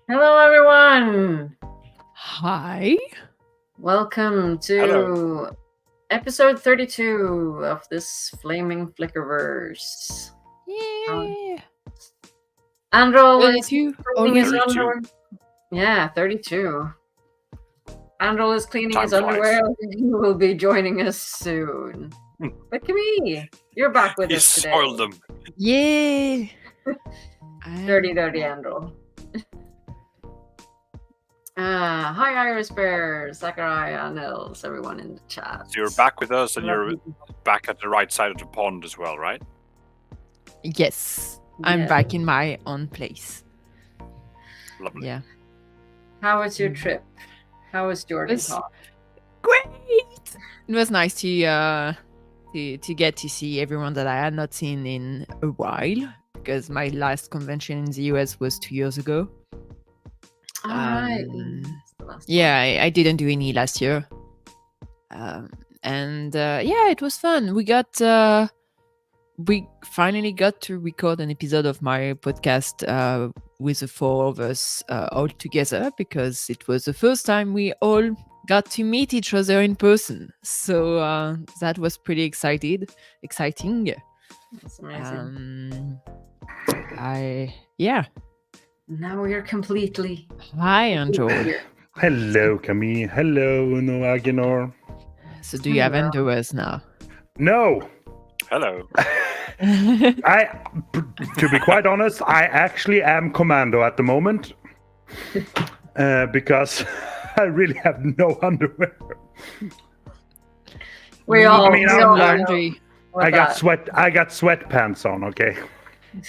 Hello, everyone. Hi. Welcome to Hello. episode 32 of this flaming Flickerverse. Yeah. Androl is 32 cleaning his 32. underwear. Yeah, 32. Androl is cleaning Time his flies. underwear. He will be joining us soon. But Camille, you're back with He us today. spoiled them. Yeah. Dirty Androl. Hi, Iris Bear, Sakurai, Nils, everyone in the chat. So you're back with us, and you're Lovely. back at the right side of the pond as well, right? Yes. I'm Yeah. back in my own place. Lovely. Yeah. How was your trip? How was Jordan was- Talk? Great. It was nice to get to see everyone that I had not seen in a while because my last convention in the US was 2 years ago. All right. Um, That's the last Yeah, I didn't do any last year. And yeah, it was fun. We finally got to record an episode of my podcast with the four of us all together because it was the first time we all got to meet each other in person. So that was pretty exciting. one. That's amazing. Yeah. Now we're completely Hi, Androl. here. Hello, Camille. Hello, no Aginor. So do you have Hello. underwears now? No, Hello. to be quite honest, I actually am commando at the moment because I really have no underwear. We all, mean, we I'm all like- know laundry. what I got that- sweatpants on. Okay,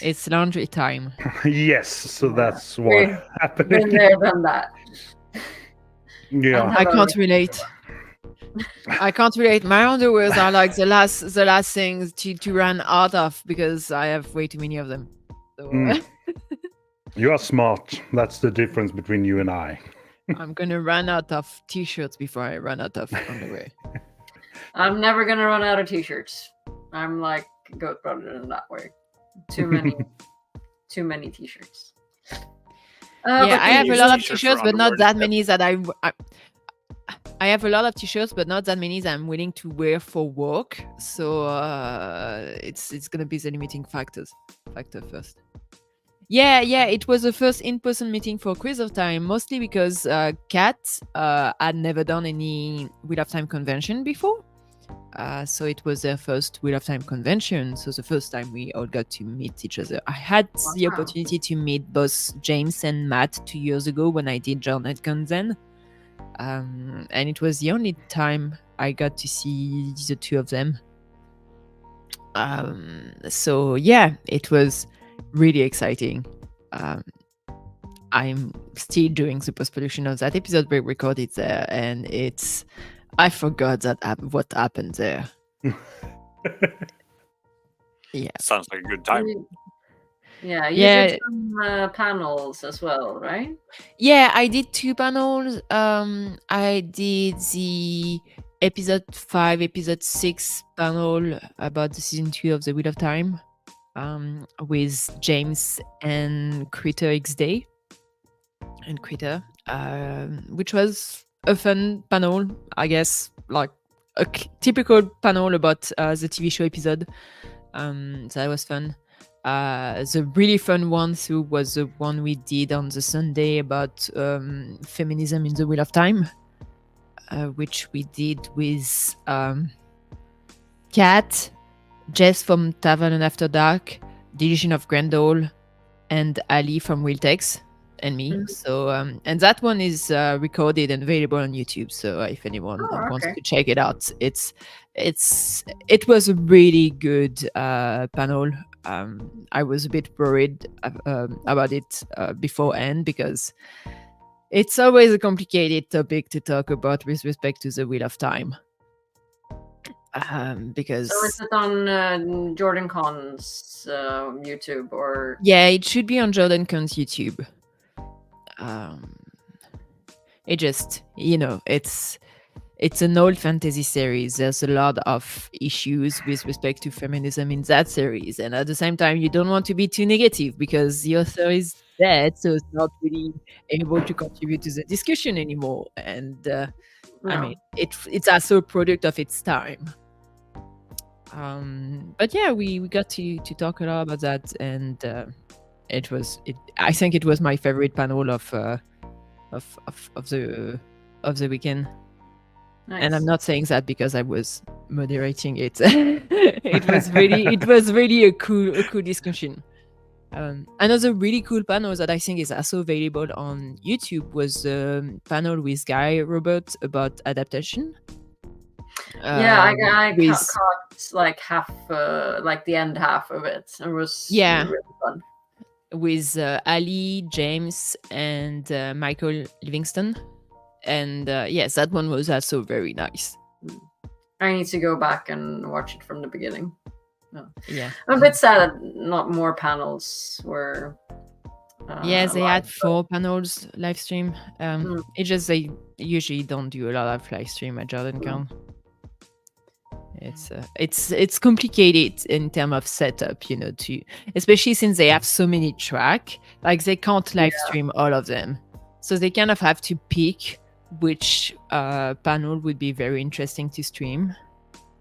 It's laundry time. yes, so Yeah. that's what Been happened. there, done that. Yeah, I can't relate. I can't relate. My underwears are like the last things to run out of because I have way too many of them. So Mm. You are smart. That's the difference between you and I. I'm gonna run out of t-shirts before I run out of underwear. I'm never gonna run out of t-shirts. I'm like Goatbrother in that way. Too many, too many t-shirts. Yeah, but I have a use lot of t-shirts t-shirts, for but not underwear that instead. many that I have a lot of t-shirts, but not that many that I'm willing to wear for work. So it's gonna be the limiting factor first. Yeah, it was the first in-person meeting for Quiz of Time, mostly because Kat had never done any Wheel of Time convention before. So it was their first Wheel of Time convention. So the first time we all got to meet each other. I had the Wow. opportunity to meet both James and Matt 2 years ago when I did JournetCon then. And it was the only time I got to see the two of them. So yeah, it was really exciting. I'm still doing the post-production of that episode we recorded there, and I forgot what happened there. Yeah. Sounds like a good time. Yeah, you Yeah. did some panels as well, right? Yeah, I did 2 panels. I did the episode 5, episode 6 panel about the season 2 of the Wheel of Time, with James and Critter X Day and Critter, which was a fun panel, I guess, like a typical panel about the TV show episode. So that was fun. The really fun one too was the one we did on the Sunday about feminism in the Wheel of Time, which we did with Kat, Jess from Tavern and After Dark, Division of Grendel, and Ali from Wiltex, and me. Mhm. So and that one is recorded and available on YouTube. So if anyone Oh, wants okay. to check it out, it was a really good panel. I was a bit worried about it beforehand because it's always a complicated topic to talk about with respect to the Wheel of Time. Because So is it on Jordan Con's YouTube or? yeah, it should be on Jordan Con's YouTube. It just, it's an old fantasy series. There's a lot of issues with respect to feminism in that series, and at the same time, you don't want to be too negative because the author is dead, so it's not really able to contribute to the discussion anymore. And I No. mean, it's also a product of its time. But yeah, we got to talk a lot about that, and I think it was my favorite panel of the weekend. Nice. And I'm not saying that because I was moderating it. It was really a cool discussion. Another really cool panel that I think is also available on YouTube was the panel with Guy Robert about adaptation. Yeah, I with- caught like half, like the end half of it. It was Yeah. really fun. with Ali, James, and Michael Livingston. And yes, that one was also very nice. I need to go back and watch it from the beginning. Yeah. I'm a bit sad that not more panels were. Yes, they had live, 4 panels live stream. Mm. It's just they usually don't do a lot of live stream at JordanCon. It's complicated in terms of setup, you know, especially since they have so many tracks. Like they can't live stream all of them, so they kind of have to pick which panel would be very interesting to stream.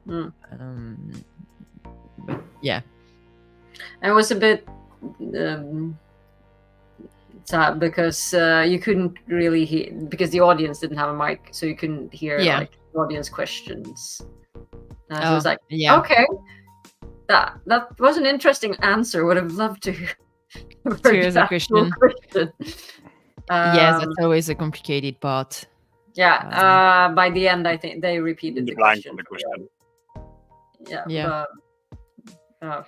Mm. But yeah. And it was a bit sad because you couldn't really hear, because the audience didn't have a mic, so you couldn't hear like the audience questions. So it was like, okay, that was an interesting answer. Would have loved to hear the question. Yes, that's always a complicated part. Yeah. By the end, I think they repeated the question. Yeah. But,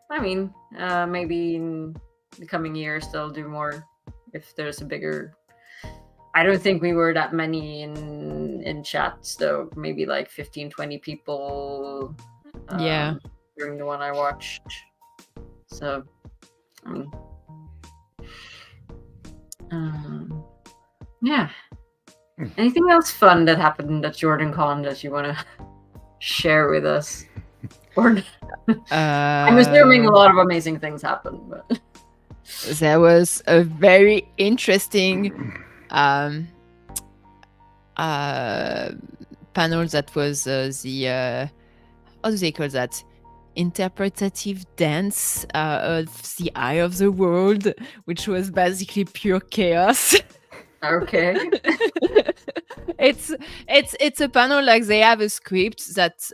I mean, maybe in the coming years they'll do more if there's a bigger. I don't think we were that many in chats though. Maybe like 15, 20 people. During the one I watched. So, I mean, yeah. Anything else fun that happened at JordanCon that you want to share with us? Or I'm assuming a lot of amazing things happened, but there was a very interesting panel that was the how do they call that? Interpretative dance of the Eye of the World, which was basically pure chaos. Okay. It's a panel like they have a script that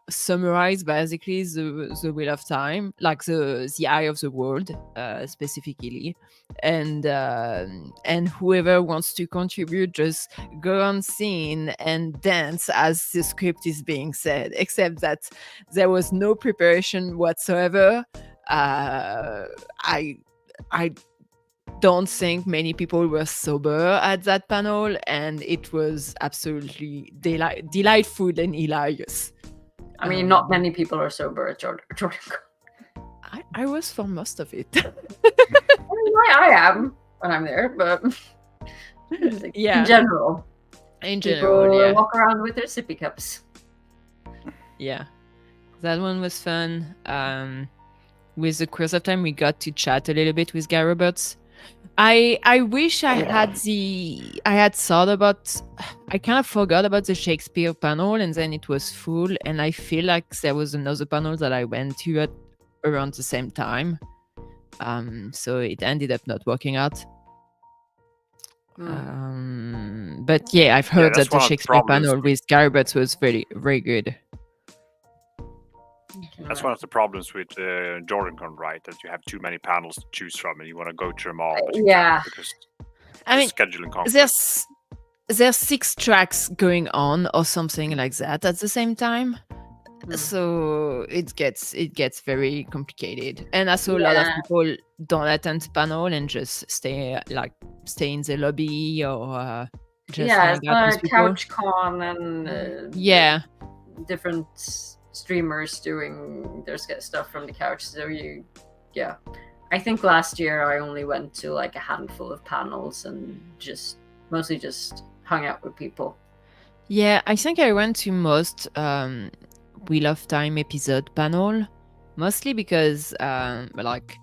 summarize basically the Wheel of Time, like the Eye of the World specifically, and whoever wants to contribute just go on scene and dance as the script is being said, except that there was no preparation whatsoever. I don't think many people were sober at that panel, and it was absolutely delightful and hilarious. I mean, not many people are sober at JordanCon. I was for most of it. I am when I'm there, but in general. People walk around with their sippy cups. Yeah, that one was fun. With the course of time, we got to chat a little bit with Guy Roberts. I wish I had thought about. I kind of forgot about the Shakespeare panel, and then it was full. And I feel like there was another panel that I went to at around the same time. So it ended up not working out. But yeah, I've heard that the Shakespeare panel with Guy Roberts was very, very good. That's one of the problems with JordanCon, right? That you have too many panels to choose from, and you want to go to them all. But because I mean, scheduling conflicts. There's 6 tracks going on or something like that at the same time, so it gets very complicated. And also a lot of people don't attend the panel and just stay in the lobby or just hang out with people. Couch con and different streamers doing their stuff from the couch. So I think last year I only went to like a handful of panels and mostly just hung out with people. Yeah, I think I went to most Wheel of Time episode panel, mostly because like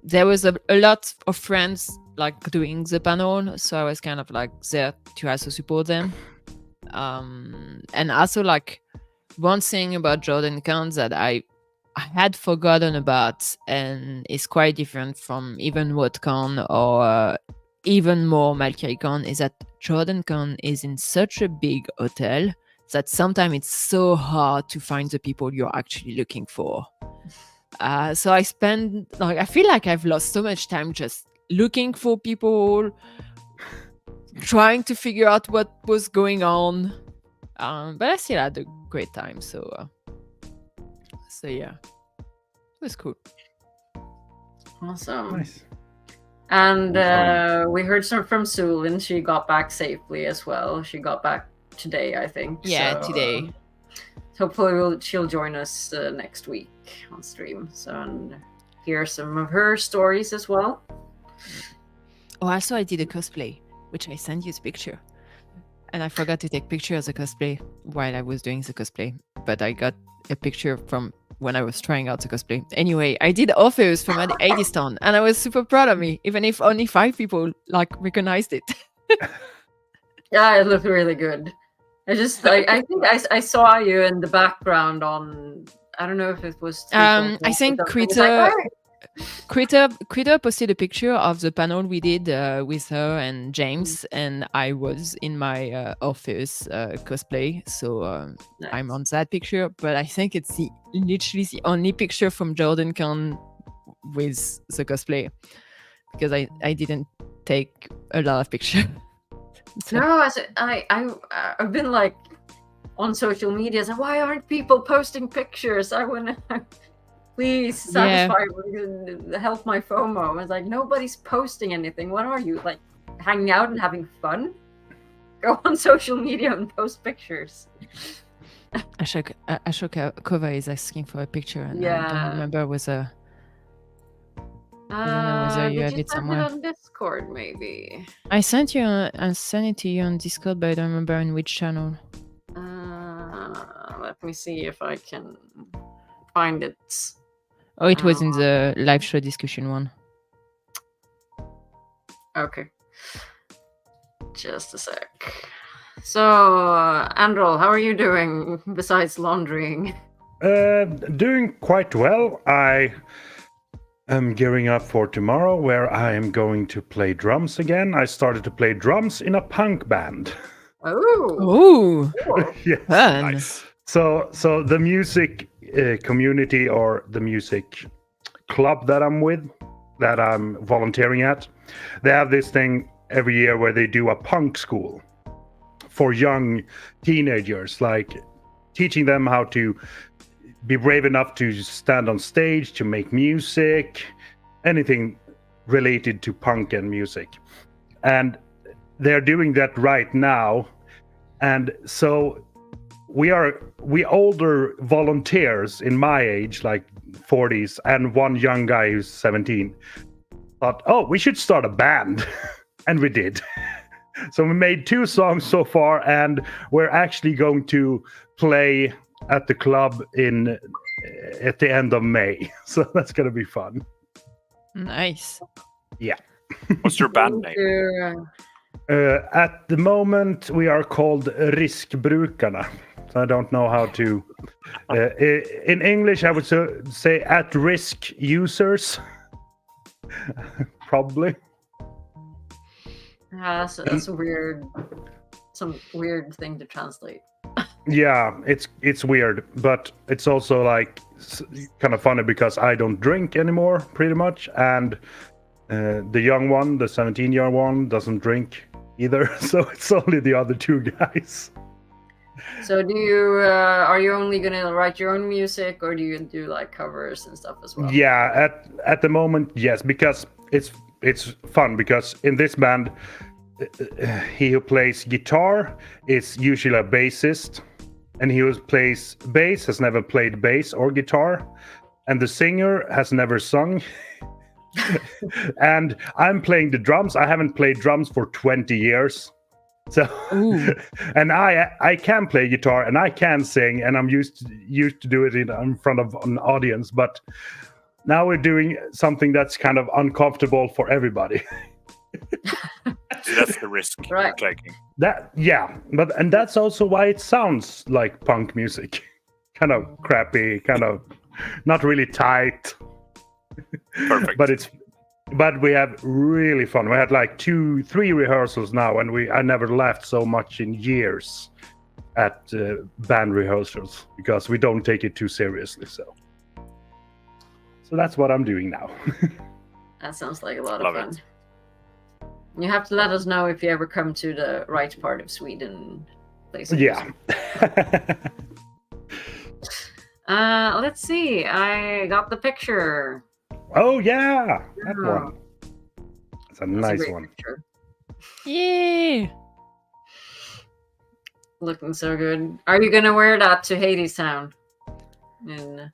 there was a lot of friends like doing the panel, so I was kind of like there to also support them. And also like one thing about Jordan Con that I had forgotten about and is quite different from even WotCon or even more Malkier Con is that Jordan Con is in such a big hotel that sometimes it's so hard to find the people you're actually looking for. So I feel like I've lost so much time just looking for people, trying to figure out what was going on. But I still had a great time. So yeah, it was cool. Awesome. Nice. And we heard some from Sulin. She got back safely as well. She got back today, I think. Yeah, so, today. Hopefully she'll join us next week on stream. So and hear some of her stories as well. Oh, also I did a cosplay, which I sent you a picture. And I forgot to take picture of the cosplay while I was doing the cosplay. But I got a picture from when I was trying out the cosplay. Anyway, I did Orpheus from Agiston, and I was super proud of me, even if only 5 people like recognized it. Yeah, it looked really good. I think I saw you in the background on. I don't know if it was. I think Critter posted a picture of the panel we did with her and James, and I was in my Orpheus cosplay, so Nice. I'm on that picture. But I think it's literally the only picture from Jordan Con with the cosplay, because I didn't take a lot of pictures. So. No, I've been like on social media. So why aren't people posting pictures? I want to please satisfy help my FOMO. I was like, nobody's posting anything. What are you like, hanging out and having fun? Go on social media and post pictures. Ashoka Kova is asking for a picture, and I don't remember whether. I don't know whether you have it somewhere. It on Discord, maybe. I sent it to you on Discord, but I don't remember in which channel. Let me see if I can find it. Oh, it was in the live show discussion one. Okay. Just a sec. So, Androl, how are you doing besides laundrying? Doing quite well. I am gearing up for tomorrow, where I am going to play drums again. I started to play drums in a punk band. Oh, Yes. fun! Nice. So the music community, or the music club that I'm with, that I'm volunteering at, they have this thing every year where they do a punk school for young teenagers, like teaching them how to be brave enough to stand on stage, to make music, anything related to punk and music. And they're doing that right now. And so we older volunteers in my age, like 40s, and one young guy who's 17, thought, oh, we should start a band. And we did. So we made 2 songs so far, and we're actually going to play at the club at the end of May. So that's going to be fun. Nice. Yeah. What's your band name? At the moment, we are called Riskbrukarna. So I don't know how to... in English, I would say at-risk users. Probably. So that's weird. Some weird thing to translate. Yeah, it's weird, but it's also like kind of funny because I don't drink anymore, pretty much, and the young one, the 17-year one, doesn't drink either. So it's only the other 2 guys. So do you are you only gonna write your own music, or do you do like covers and stuff as well? Yeah, at the moment, yes, because it's fun, because in this band, he who plays guitar is usually a bassist, and he who plays bass has never played bass or guitar, and the singer has never sung. And I'm playing the drums. I haven't played drums for 20 years. So, Ooh. and I can play guitar and I can sing, and I'm used to do it in front of an audience. But now we're doing something that's kind of uncomfortable for everybody. So that's the risk Right. you're taking. And that's also why it sounds like punk music, kind of crappy, kind of not really tight. Perfect. But we have really fun. We had like 2-3 rehearsals now, and I never laughed so much in years at band rehearsals because we don't take it too seriously. So that's what I'm doing now. That sounds like a lot Love of fun. it. You have to let us know if you ever come to the right part of Sweden. Yeah. Let's see. I got the picture. Oh yeah, that Oh. one. It's a That's a nice great one. picture. Yay! Looking so good. Are you gonna wear that to Hades Town in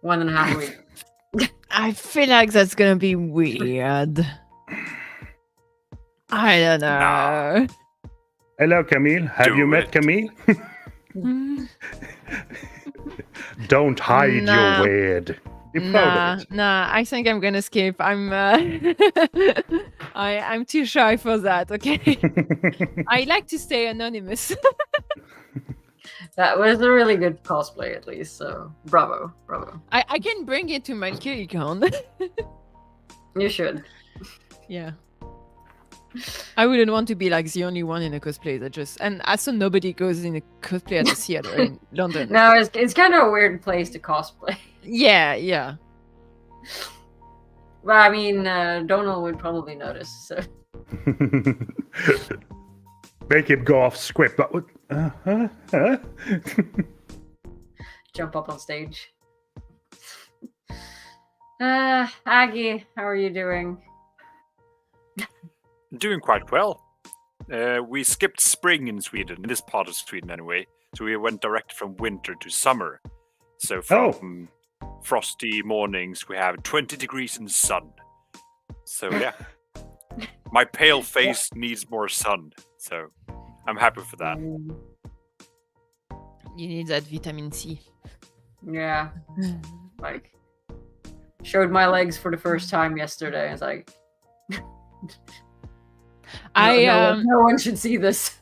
1.5 weeks? I feel like that's gonna be weird. I don't know. Hello, Camille. Have Do you met it. Camille? Mm, Don't hide Nah. your weird. Be proud of it. Nah. I think I'm gonna skip. I'm I'm too shy for that. Okay. I like to stay anonymous. That was a really good cosplay, at least. So bravo. I can bring it to Malkier Con. You should. Yeah. I wouldn't want to be like the only one in a cosplay that just and also nobody goes in a cosplay at the theater in London. No, it's kind of a weird place to cosplay. Yeah. Well, I mean, Donald would probably notice. So Make it go off script. But jump up on stage. Aggie, how are you doing? Doing quite well. We skipped spring in Sweden, in this part of Sweden anyway. So we went direct from winter to summer. So from frosty mornings, we have 20 degrees in the sun. So yeah, my pale face needs more sun. So I'm happy for that. You need that vitamin C. Yeah, like showed my legs for the first time yesterday. It's like no one should see this.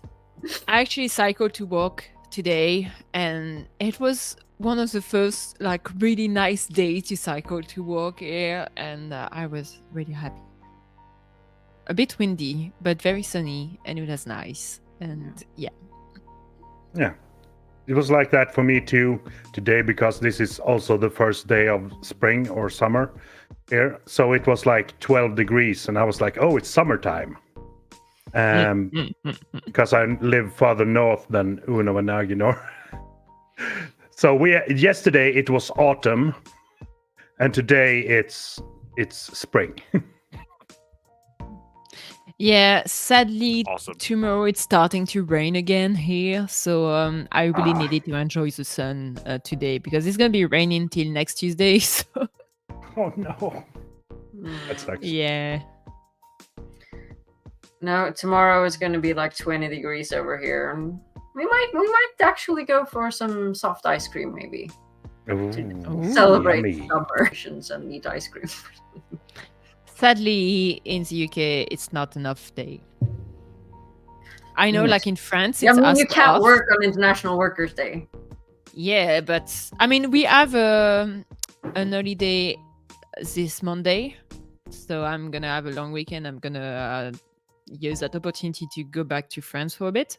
I actually cycled to work today, and it was one of the first like really nice days to cycle to work here, and I was really happy. A bit windy, but very sunny, and it was nice. And yeah. it was like that for me too today, because this is also the first day of spring or summer here. So it was like 12 degrees, and I was like, oh, it's summertime. Because I live farther north than Uno and Aginor. So yesterday it was autumn, and today it's spring. Yeah, sadly, Awesome. tomorrow it's starting to rain again here, so I really needed to enjoy the sun today, because it's gonna be raining till next Tuesday. So Oh no, that sucks. yeah. No, tomorrow is going to be like 20 degrees over here. And we might actually go for some soft ice cream, maybe. Ooh, Celebrate yummy. summer and eat ice cream. Sadly, in the UK, it's not enough day. I know, like in France, Yeah, it's I mean, you asked can't off. work on International Workers' Day. Yeah, but I mean, we have an holiday this Monday, so I'm gonna have a long weekend. I'm gonna use that opportunity to go back to France for a bit,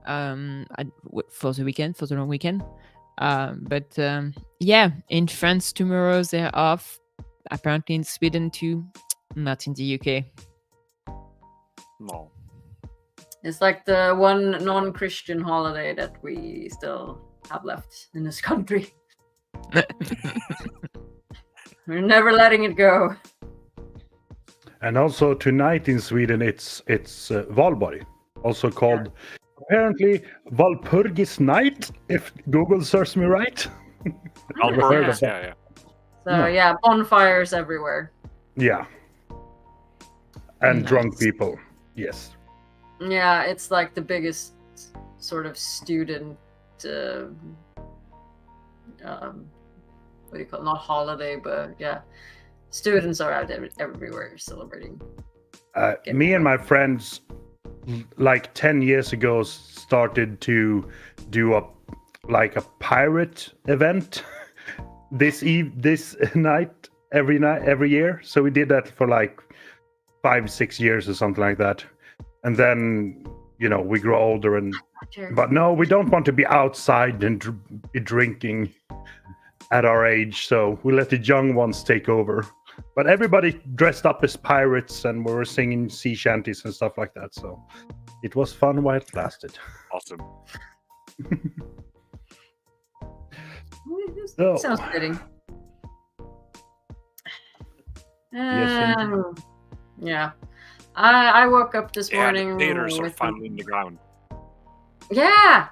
for the long weekend. But yeah, in France tomorrow they're off. Apparently in Sweden too, not in the UK. No. It's like the one non-Christian holiday that we still have left in this country. We're never letting it go. And also tonight in Sweden, it's Valborg, also called apparently Walpurgis Night, if Google serves me right. Alberta, yeah. So yeah, bonfires everywhere. Yeah. And Nice. drunk people. Yes. Yeah, it's like the biggest sort of student. What do you call it? Not holiday, but yeah, students are out everywhere celebrating. Me and my friends, like 10 years ago, started to do a pirate event this night every year. So we did that for like 5-6 years or something like that, and then we grow older but no, we don't want to be outside and be drinking at our age, so we let the young ones take over. But everybody dressed up as pirates and we were singing sea shanties and stuff like that, so it was fun while it lasted. Awesome. So, sounds fitting. Yes, Yeah. I woke up this Yeah, morning. the taters are finally in the ground. Yeah,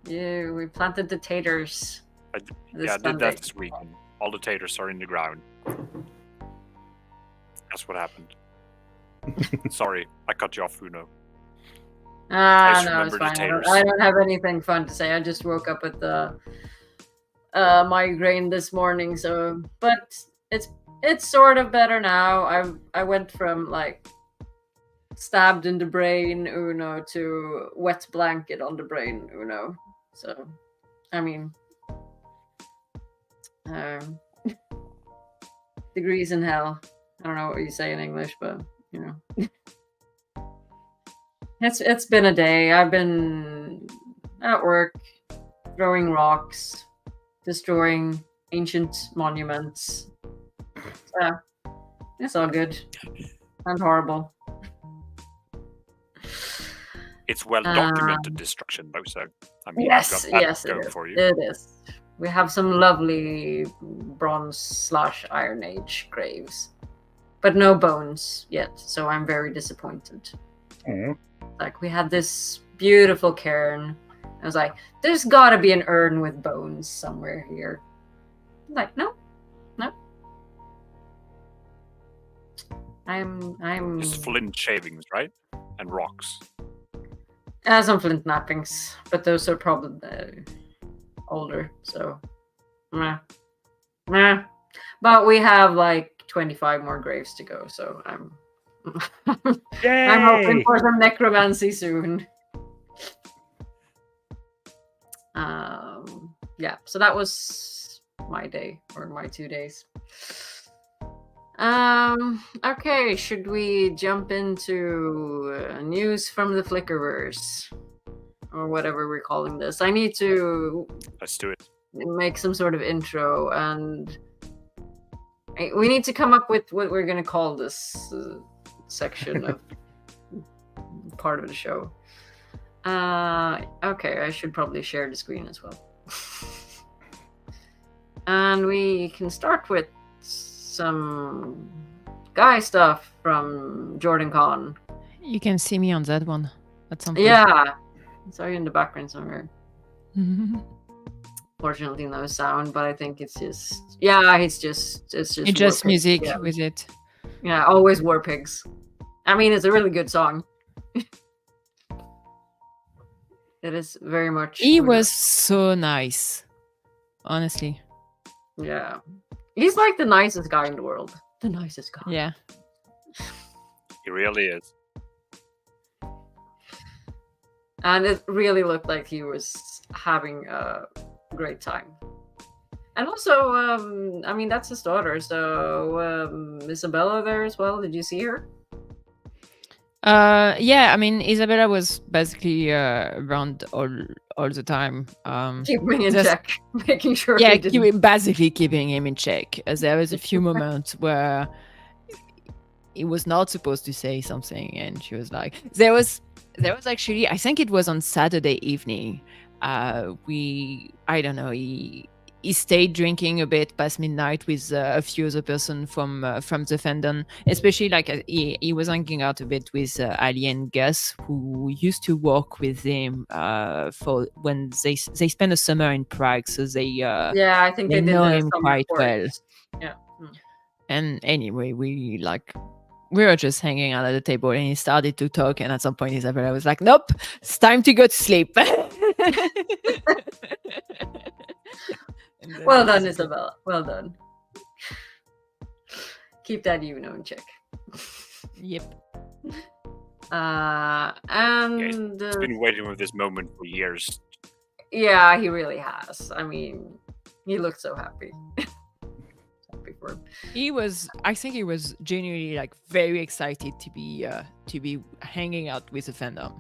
we planted the taters. I did Sunday. that this week, and all the taters are in the ground. That's what happened. Sorry, I cut you off, Uno. No, it's remember the fine. taters. I don't have anything fun to say. I just woke up with the migraine this morning, but it's sort of better now. I went from like stabbed in the brain, Uno, to wet blanket on the brain, Uno. So, I mean, degrees in hell. I don't know what you say in English, but it's been a day. I've been at work, throwing rocks, destroying ancient monuments. It's all good and horrible. It's well documented destruction, though. So I mean, Yes, you've got that yes, going it is. for you. It is. We have some lovely Bronze/Iron Age graves, but no bones yet. So I'm very disappointed. Like, we had this beautiful cairn. I was like, "There's got to be an urn with bones somewhere here." Like, no. I'm Just flint shavings, right? And rocks. Some flint knappings, but those are probably older, so meh. But we have like 25 more graves to go, so I'm I'm hoping for some necromancy soon. Yeah, so that was my day, or my 2 days. Okay, should we jump into news from the Flickerverse, or whatever we're calling this? I need to Let's do it. make some sort of intro, and we need to come up with what we're going to call this section of part of the show. Okay, I should probably share the screen as well. And we can start with some guy stuff from Jordan Con. You can see me on that one at some point. Yeah, I saw you in the background somewhere. Fortunately, no sound, but I think it's just it's just music with it. Yeah, always War Pigs. I mean, it's a really good song. It is very much. He was so nice, honestly. Yeah. He's like the nicest guy in the world. The nicest guy. Yeah. He really is. And it really looked like he was having a great time. And also, I mean, that's his daughter. So, Isabella there as well. Did you see her? Yeah, I mean, Isabella was basically around all the time. Keeping in check, making sure. Yeah, basically keeping him in check. As there was a few moments where he was not supposed to say something, and she was like, there was actually, I think it was on Saturday evening. I don't know, he stayed drinking a bit past midnight with a few other person from the fandom, especially like he was hanging out a bit with Ali and Gus, who used to work with him for when they spent a summer in Prague, so they I think they know him quite well. Yeah. And anyway, we like we were just hanging out at the table, and he started to talk. And at some point, Isabella was like, "Nope, it's time to go to sleep." Well done, Isabella. Well done. Keep that in check. Yep. And He's been waiting with this moment for years. yeah, he really has. I mean, he looked so happy. Happy for him. I think he was genuinely like very excited to be hanging out with the fandom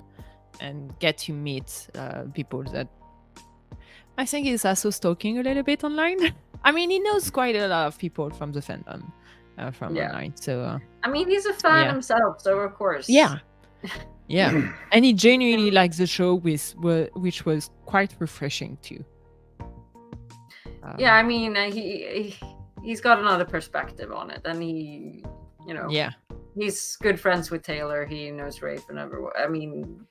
and get to meet people that I think he's also stalking a little bit online. I mean, he knows quite a lot of people from the fandom from online. So I mean, he's a fan Yeah. himself, so of course. yeah, and he genuinely likes the show, which was quite refreshing too. Yeah, I mean, he's got another perspective on it, and he, Yeah. he's good friends with Taylor. He knows Rafe and everyone. I mean,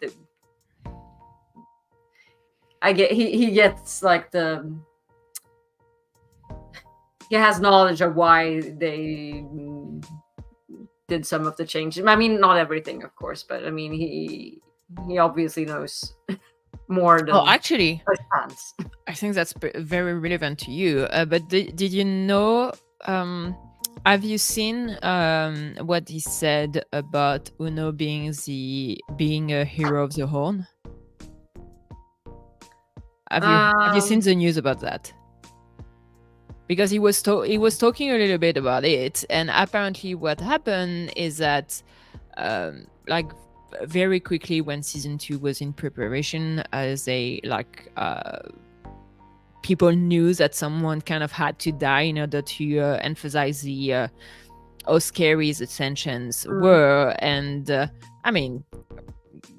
he gets like he has knowledge of why they did some of the changes. I mean, not everything, of course, but I mean, he obviously knows more than Actually, us fans. I think that's very relevant to you. But did you know? Have you seen what he said about Uno being a hero of the horn? Have you seen the news about that? Because he was talking a little bit about it, and apparently what happened is that like very quickly when season 2 was in preparation, as people knew that someone kind of had to die in order to emphasize how scary the tensions were. And I mean,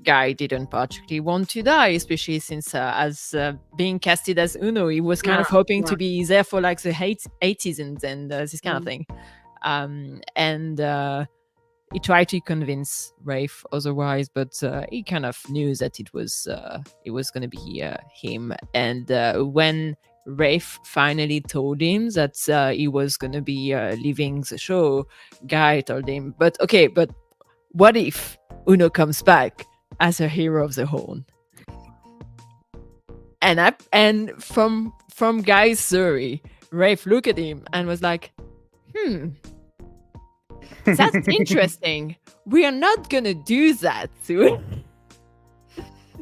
Guy didn't particularly want to die, especially since as being casted as Uno, he was kind of hoping to be there for like the 80s and this kind of thing. And he tried to convince Rafe otherwise, but he kind of knew that it was going to be him. And when Rafe finally told him that he was going to be leaving the show, Guy told him, but what if Uno comes back as a hero of the horn? And from Guy's theory, Rafe looked at him and was like, that's interesting. We are not gonna do that.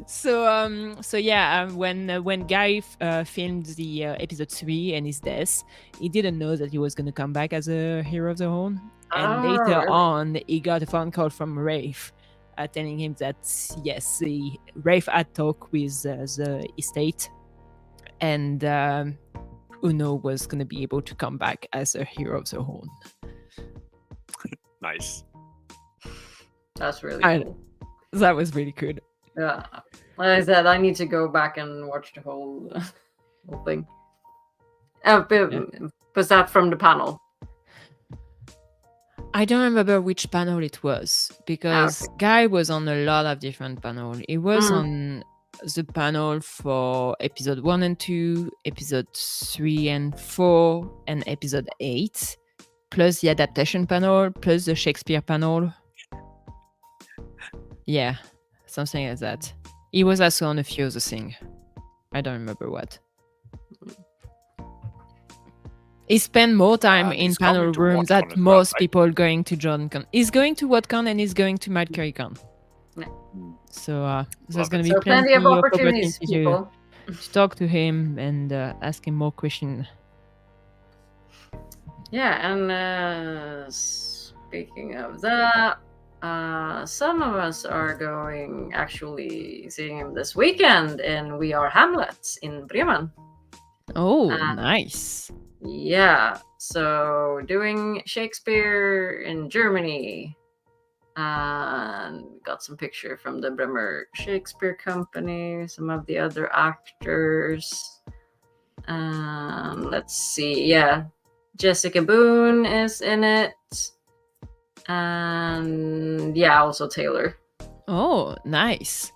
So yeah, when Guy filmed the episode 3 and his death, he didn't know that he was gonna come back as a hero of the horn. And later on, he got a phone call from Rafe telling him that yes, Rafe had talked with the estate, and Uno was gonna be able to come back as a hero of the horn. Nice. That's really cool. That was really good. Yeah. Like I said, I need to go back and watch the whole thing. Was that from the panel? I don't remember which panel it was, because Guy was on a lot of different panels. He was on the panel for episode 1 and 2, episode 3 and 4, and episode 8. Plus the adaptation panel, plus the Shakespeare panel. Yeah, something like that. He was also on a few other things. I don't remember what. He spent more time in panel rooms than most people going to JohnCon. He's going to WhatCon and he's going to MalkierCon. Yeah. So there's going to be plenty of opportunities to talk to him and ask him more questions. Yeah, and speaking of that, some of us are actually seeing him this weekend, and we are Hamlets in Bremen. Oh, nice. Yeah, so doing Shakespeare in Germany, and got some picture from the Bremer Shakespeare Company, some of the other actors. Let's see, yeah. Jessica Boone is in it, and yeah, also Taylor. Oh, nice.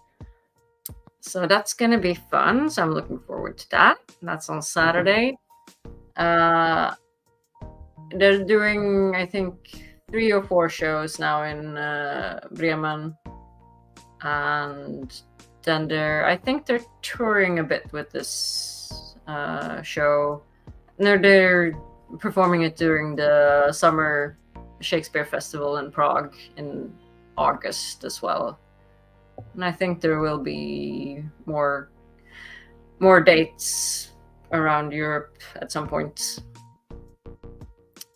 So that's gonna be fun. So I'm looking forward to that. That's on Saturday. They're doing, I think, 3 or 4 shows now in Bremen, and then I think they're touring a bit with this show. They're performing it during the summer Shakespeare Festival in Prague in August as well. And I think there will be more dates around Europe at some point.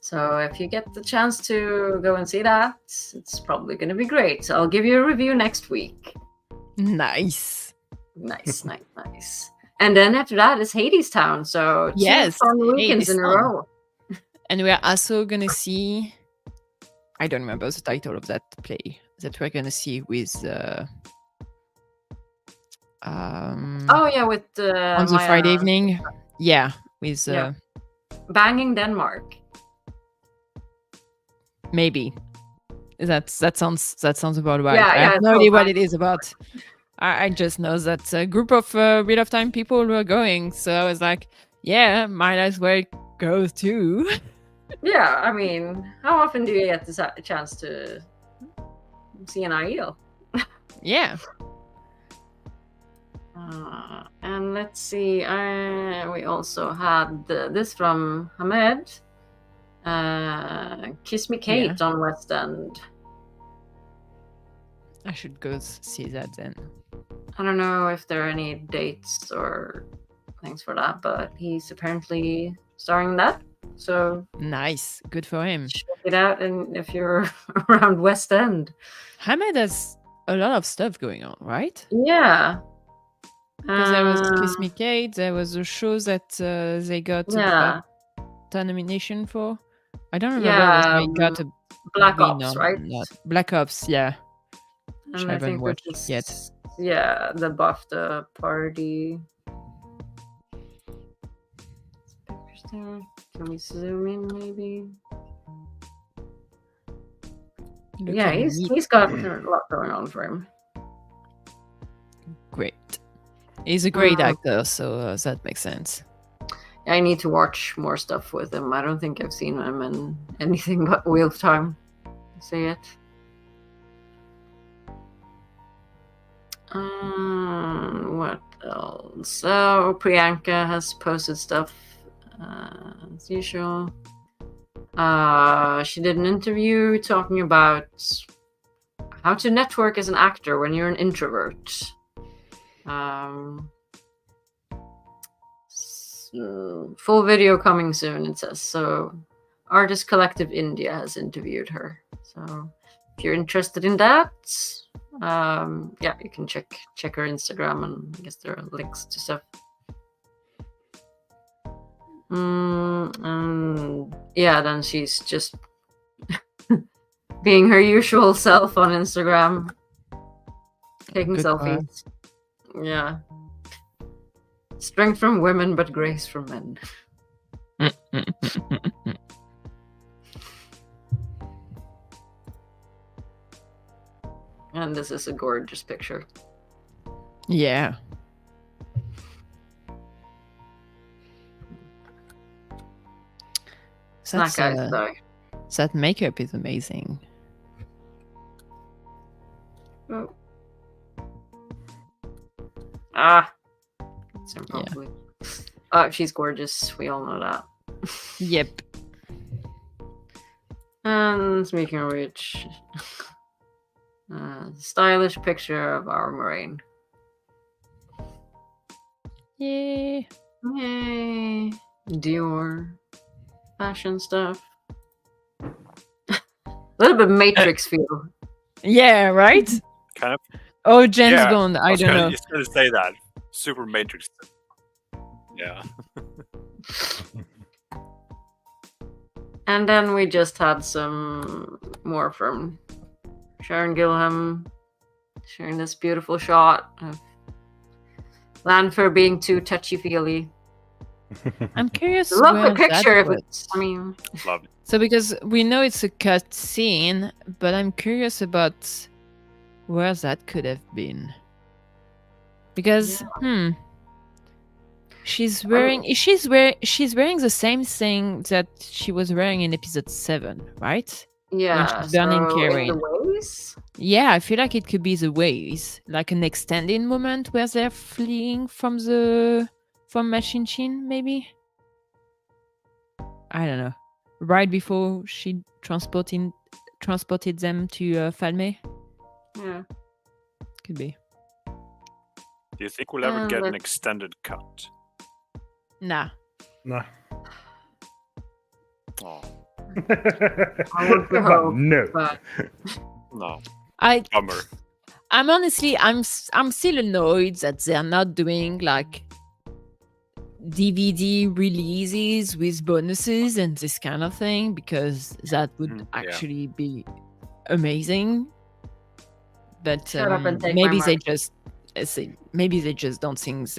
So if you get the chance to go and see that, it's probably going to be great. I'll give you a review next week. Nice. Nice. And then after that is Hades Town. So 2 fun weekends in a row. And we're also going to see... I don't remember the title of that play that we're going to see with... with on the Friday evening. Yeah, with... Banging Denmark. Maybe. That sounds about right. Yeah, I have no idea what it is about. I just know that a group of Wheel of Time people were going, so I was like, yeah, might as well go too. Yeah, I mean, how often do you get the chance to see an IEL? Yeah. And let's see, we also had this from Hamed. Kiss Me Kate on West End. I should go see that then. I don't know if there are any dates or things for that, but he's apparently starring in that. So nice, good for him. Check it out, and if you're around West End, Hamed has a lot of stuff going on, right? Yeah. Because there was Kiss Me Kate, there was a show that they got a nomination for. I don't remember if they got a Black Ops, right? Black Ops, yeah. Which And I I haven't think watched yet. Yeah, the BAFTA party. Interesting. Can we zoom in, maybe? Yeah, he's got a lot going on for him. Great. He's a great actor, so that makes sense. I need to watch more stuff with him. I don't think I've seen him in anything but Wheel of Time. Say it. What else? So Priyanka has posted stuff as usual. She did an interview talking about how to network as an actor when you're an introvert. Full video coming soon, it says. So Artist Collective India has interviewed her. So if you're interested in that, you can check her Instagram, and I guess there are links to stuff. Then she's just being her usual self on Instagram, taking selfies. Yeah. Strength from women, but grace from men. And this is a gorgeous picture. Yeah. That makeup is amazing. Oh. Probably. Oh, she's gorgeous. We all know that. Yep. And speaking of which, stylish picture of our Moraine. Yay. Yay. Dior. Fashion stuff. A little bit Matrix feel. Yeah, right? Kind of. Oh, James Bond. I don't know. I was going to say that. Super Matrix. Yeah. And then we just had some more from Sharon Gilham sharing this beautiful shot of Lanfear being too touchy-feely. I'm curious. Love the picture of it. I mean, love it. So because we know it's a cut scene, but I'm curious about where that could have been. Because she's wearing she's wearing the same thing that she was wearing in episode 7, right? Yeah, she's burning so in Karen. the ways? Yeah, I feel like it could be the ways, like an extended moment where they're fleeing from Machine Chin, maybe. I don't know. Right before she transported them to Falme, Yeah. could be. Do you think we'll ever get an let's- extended cut? Nah. No. Oh, I would hope, no. but no. I'm Bummer. honestly, I'm still annoyed that they're not doing like DVD releases with bonuses and this kind of thing, because that would Yeah. actually be amazing. But Shut up and take maybe my they mark. just maybe they just don't think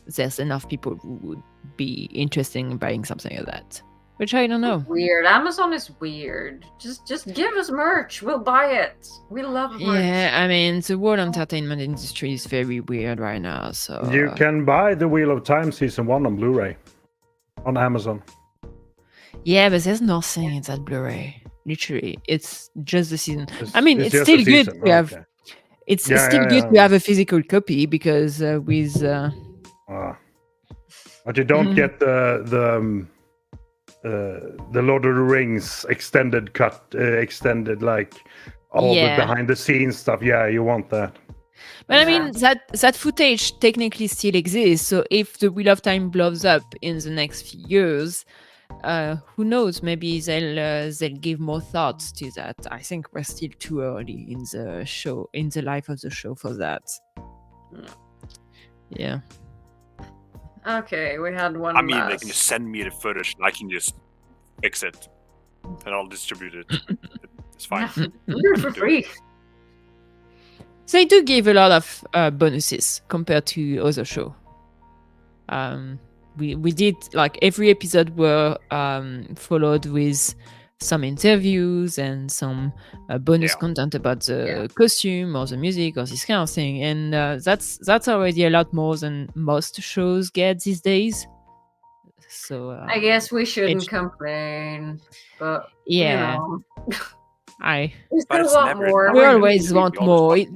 there's enough people who would be interested in buying something like that, which I don't know. weird. Amazon is weird. Just give us merch. We'll buy it. We love merch. Yeah, I mean, the world entertainment industry is very weird right now. So You can buy the Wheel of Time season 1 on Blu-ray on Amazon. yeah, but there's nothing in that Blu-ray. Literally, it's just the season. It's- I mean, it's just still a good season. to have. Okay. It's Yeah, still yeah, good yeah. to have a physical copy because with But you don't Mhm. get the Lord of the Rings extended cut, extended like all Yeah. the behind the scenes stuff. Yeah, you want that. But I Yeah. mean, that footage technically still exists. So if the Wheel of Time blows up in the next few years, who knows? Maybe they'll give more thoughts to that. I think we're still too early in the show, in the life of the show for that. Yeah. Okay, we had one I mean, they last. can just send me the footage and I can just fix it and I'll distribute it. It's fine. Do it for free. So they do give a lot of bonuses compared to other show. We did like every episode were followed with some interviews and some bonus Yeah. content about the Yeah. costume or the music or this kind of thing, and that's already a lot more than most shows get these days. So I guess we shouldn't It's- complain, but yeah, you know, we But still it's want never more. enough. we Really, always we want always more. want It,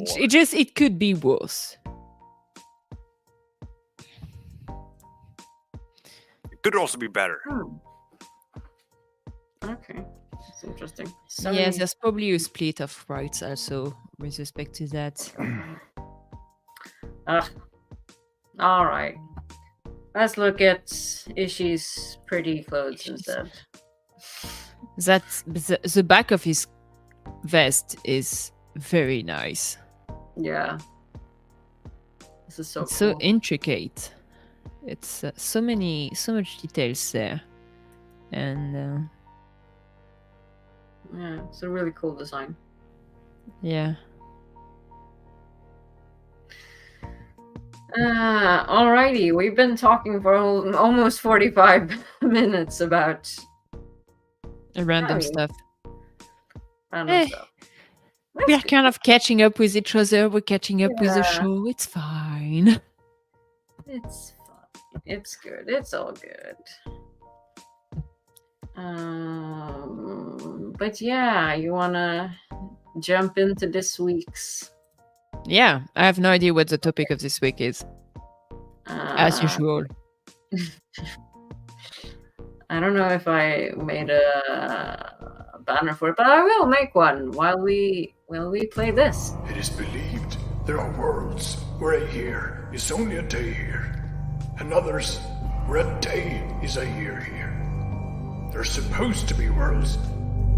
more. it could be worse. It could also be better. Okay, that's interesting. So Yes, there's probably a split of rights also with respect to that. all right. Let's look at Ishii's pretty clothes instead. That the back of his vest is very nice. Yeah, this is so It's so cool. intricate. It's so much details there, and Yeah, it's a really cool design. yeah. Alrighty, we've been talking for almost 45 minutes about Random Oh. stuff. random Eh, stuff. We're That's kind of catching up with each other. We're catching up with the Yeah. show. It's fine. It's fine. It's good. It's all good. But yeah, you wanna jump into this week's Yeah, I have no idea what the topic of this week is, as usual. I don't know if I made a banner for it, but I will make one while we play this. It is believed there are worlds where a year is only a day here, and others where a day is a year here. There are supposed to be worlds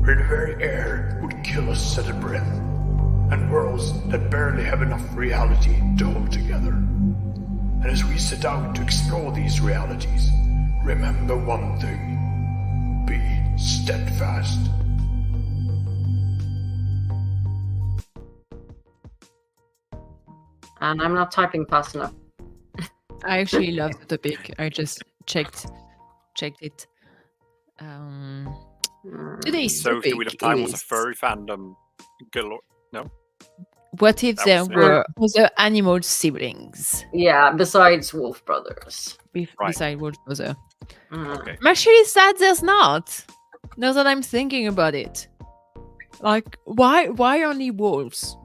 where the very air would kill us at a breath, and worlds that barely have enough reality to hold together. And as we set out to explore these realities, remember one thing: be steadfast. And I'm not typing fast enough. I actually love the topic. I just checked it. Today's So if the topic Wheel of Time was a is, furry fandom galore. what if That there was it. were other animal siblings Yeah, besides Wolf Brothers. Right. beside Wolf Brother? Mm. Okay. I'm actually sad there's not. Now that I'm thinking about it, Like, why only wolves?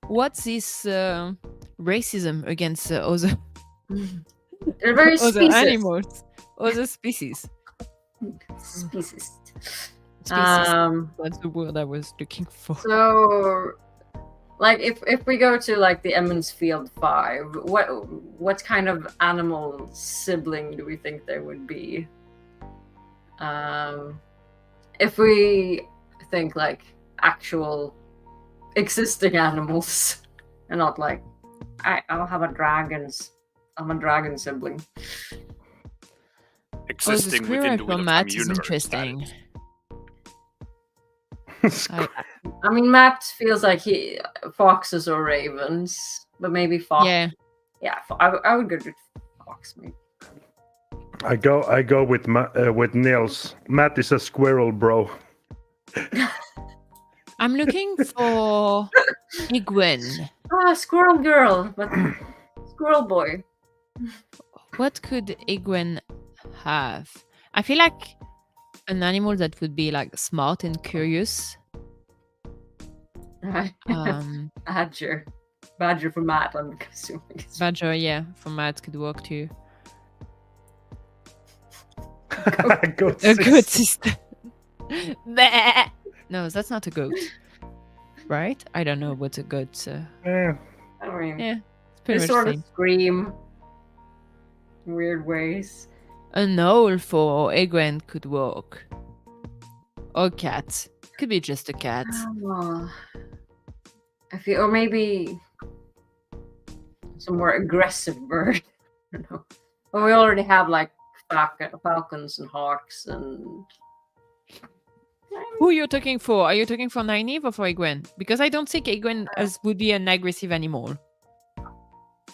What's this racism against other They're very other specious. animals, other species? Species. Species. Um, That's the word I was looking for. So, like, if we go to like the Emmons Field 5, what kind of animal sibling do we think there would be? If we think like actual existing animals, and not like I'll have a dragon's. I'm a dragon sibling. Existing within the Wheel of Time Matt is universe. interesting. I mean, Matt feels like foxes or ravens, but maybe fox. Yeah. Yeah, I would go with fox. Maybe. I go with Nils. Matt is a squirrel, bro. I'm looking for Egwene. Ah, squirrel girl, but squirrel boy. What could Egwene have? I feel like an animal that would be like smart and curious. Badger for Matt. I'm assuming. Badger, yeah, for Matt could work too. Goat A goat sister. sister. Bleh. No, that's not a goat, right? I don't know what a goat. Yeah. I mean, Yeah, it's they pretty much sort the of same. scream in weird ways. An owl for Egwene could work. Or cat. Could be just a cat. Oh, I feel, or maybe some more aggressive bird. I don't know. Well, we already have like falcons and hawks and. Who you're talking for? Are you talking for Nynaeve or for Egwene? Because I don't think Egwene would be an aggressive animal.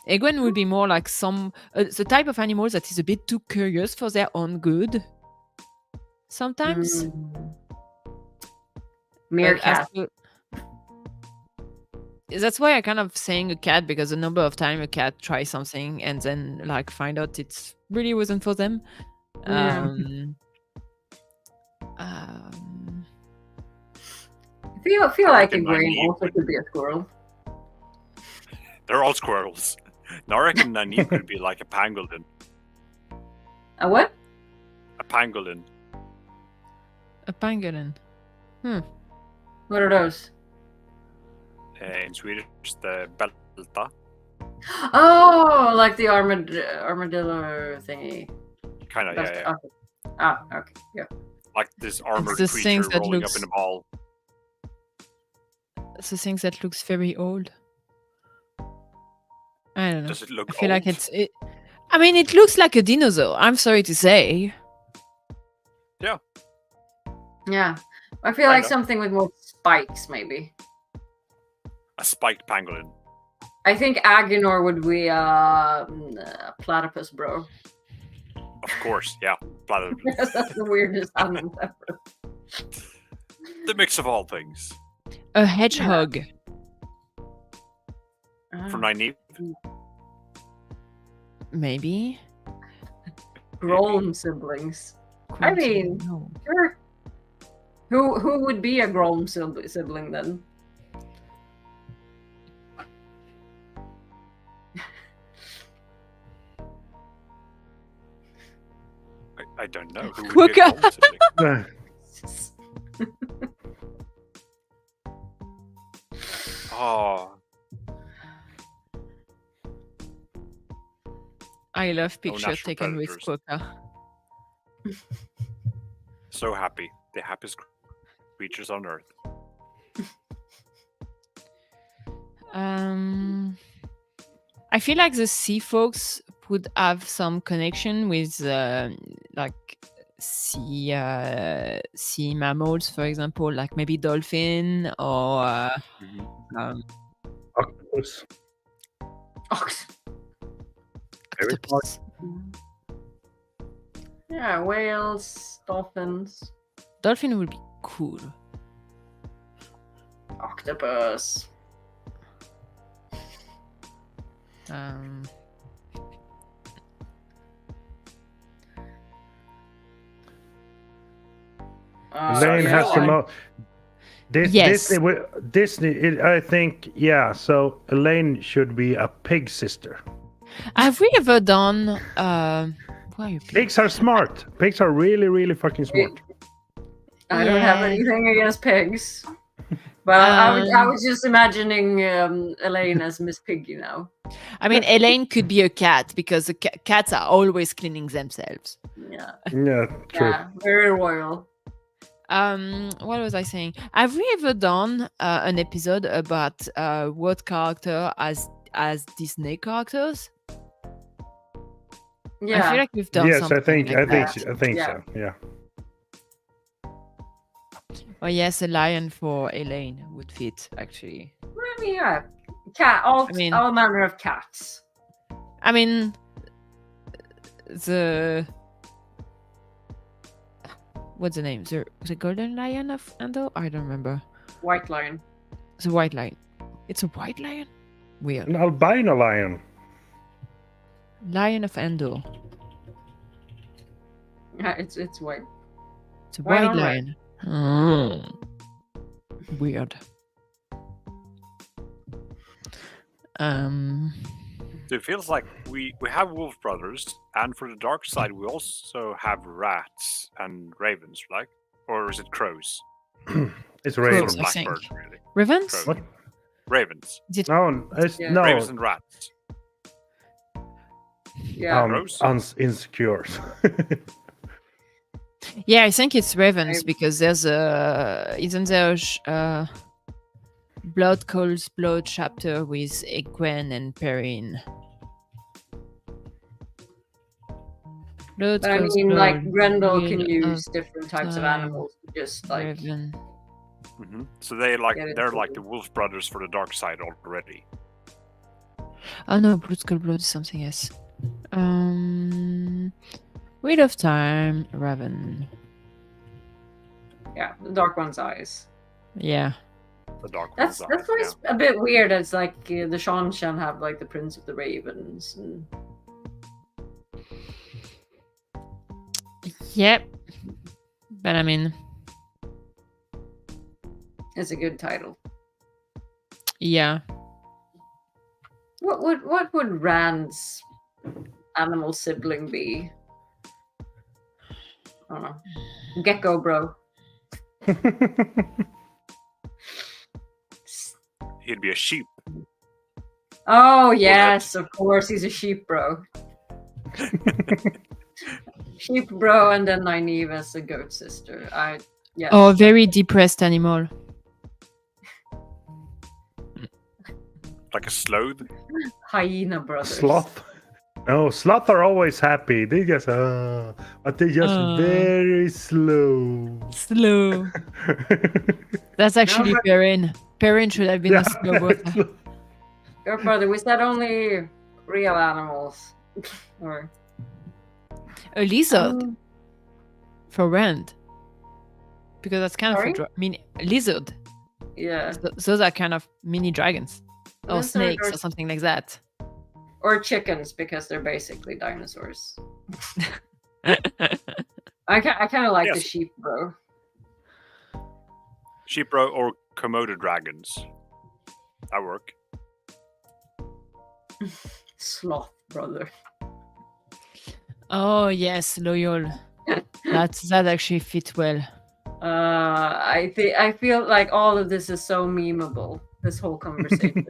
Egwene would be more like the type of animal that is a bit too curious for their own good. Sometimes. Meerkat. That's why I kind of saying a cat, because a number of times a cat tries something and then like find out it really wasn't for them. Yeah. I feel like a grain also could be a squirrel. They're all squirrels. Now I reckon Nynaeve could be like a pangolin. A what? A pangolin. A pangolin. What are those? In Swedish, the belta. Oh, like the armadillo thingy. Kind of, yeah. Okay. Ah, okay, yeah. Like this armored the creature things that rolling looks- up in a ball. It's a thing that looks very old. I don't know. Does it look I feel like old? I mean, it looks like a dinosaur. I'm sorry to say. Yeah. I feel like Kinda. something with more spikes, maybe. A spiked pangolin. I think Aginor would be a platypus, bro. Of course, yeah. Platypus. That's the weirdest animal ever. The mix of all things. A hedgehog. From Nynaeve. Maybe. Grown siblings. I mean, No. sure. Who would be a grown sibling then? I don't know. Who would be a Quokka. grown sibling? Oh, I love pictures natural taken with predators. Quokka. so happy. The happiest creatures on Earth. I feel like the sea folks would have some connection with like sea mammals, for example, like maybe dolphin or Octopus. Ox. Very octopus. Yeah, whales, dolphins, Dolphin would be cool. octopus. Elaine has the most. Yes. Disney. I think, yeah. So Elaine should be a pig sister. Have we ever done? Why are you Pigs are smart. Pigs are really, really fucking smart. I don't have Yeah. anything against pigs. But I was just imagining Elaine as Miss Piggy now. I mean, Elaine could be a cat because the cats are always cleaning themselves. Yeah. Yeah, true. Yeah, very royal. What was I saying? Have we ever done an episode about what character as Disney characters? Yeah. I feel like we've done Yes, something. I think that. Yeah. so. Yeah. Oh yes, a lion for Elaine would fit actually. I mean, yeah. All manner of cats. I mean, what's the name? The golden lion of Andor? I don't remember. White lion. The white lion. It's a white lion? Weird. An albino lion. Lion of Andor. Yeah, it's white. It's a White white on red. lion. Weird. So it feels like we have wolf brothers, and for the dark side we also have rats and ravens, right? Or is it crows? It's Crows, ravens. I think. Blackbird, really. Ravens? Crows. What? Ravens. No, it's Yeah. no. Ravens and rats. Yeah. Crows? Insecure. Yeah, I think it's ravens Ravens. because there's isn't there a Blood Calls Blood chapter with Egwene and Perrin. Blood But I Calls mean, Blood, like, Grendel can Wheel use of different types of Time, animals to just, like, Raven. So Get it they're too. like the wolf brothers for the dark side already. Oh no, Blood Calls Blood is something else. Wheel of Time, Raven. yeah, the Dark One's eyes. Yeah. The dark That's ones. why it's a bit weird. It's like the Shanshan have, like, the Prince of the Ravens. And... Yep. But I mean, It's a good title. yeah. What would Rand's animal sibling be? I don't know. Gecko bro. He'd be a sheep. Oh yes, of course he's a sheep bro. Sheep bro, and then Nynaeve as a goat sister. Yes. Or a very depressed animal. Like a sloth. Hyena brothers. Sloth. No, sloth are always happy. They just but they're just very slow. Slow. That's actually but- Perrin. Perrin should have been a slow brother. Goat brother, was that only real animals? Or A lizard for Rand. Because that's kind Sorry? of a lizard. yeah. Those are kind of mini dragons. Or Lizard snakes or- or something like that. Or chickens, because they're basically dinosaurs. I kind of like the Yes. sheep bro. Sheep bro or Komodo dragons. That work. Sloth brother. Oh yes, loyal. That actually fit well. I feel like all of this is so memeable. This whole conversation.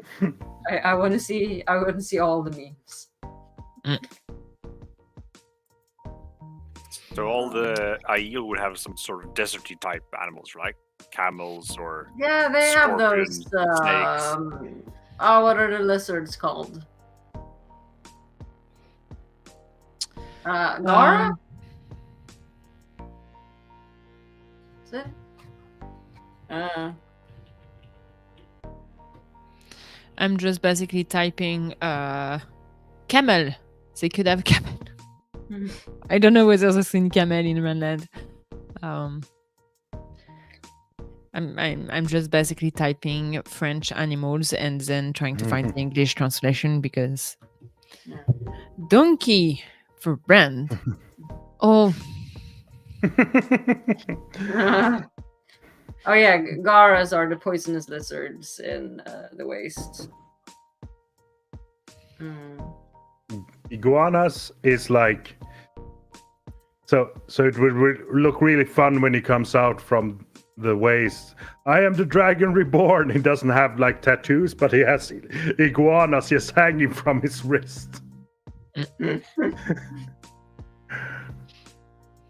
I want to see all the memes. So all the Aiel would have some sort of deserty type animals, right? Camels or Yeah, they have those. Scorpions, snakes. What are the lizards called? Nara? Is it? I'm just basically typing camel. They could have camel. I don't know whether there's any camel in Mainland. I'm just basically typing French animals and then trying to find the English translation because donkey for brand. Oh, Oh yeah, Garas are the poisonous lizards in the waste. Iguanas is like so it would look really fun when he comes out from the waste. I am the dragon reborn. He doesn't have like tattoos, but he has iguanas just hanging from his wrist. I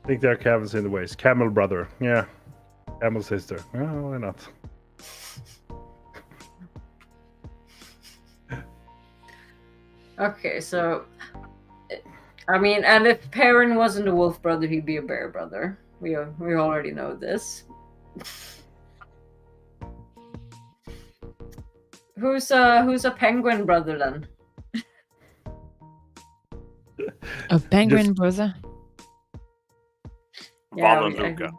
think there are camels in the waste. Camel brother, yeah. Camel sister. Oh, why not? Okay, so I mean, and if Perrin wasn't a wolf brother, he'd be a bear brother. We already know this. Who's a penguin brother then? A penguin brother? Yeah, Valenluca.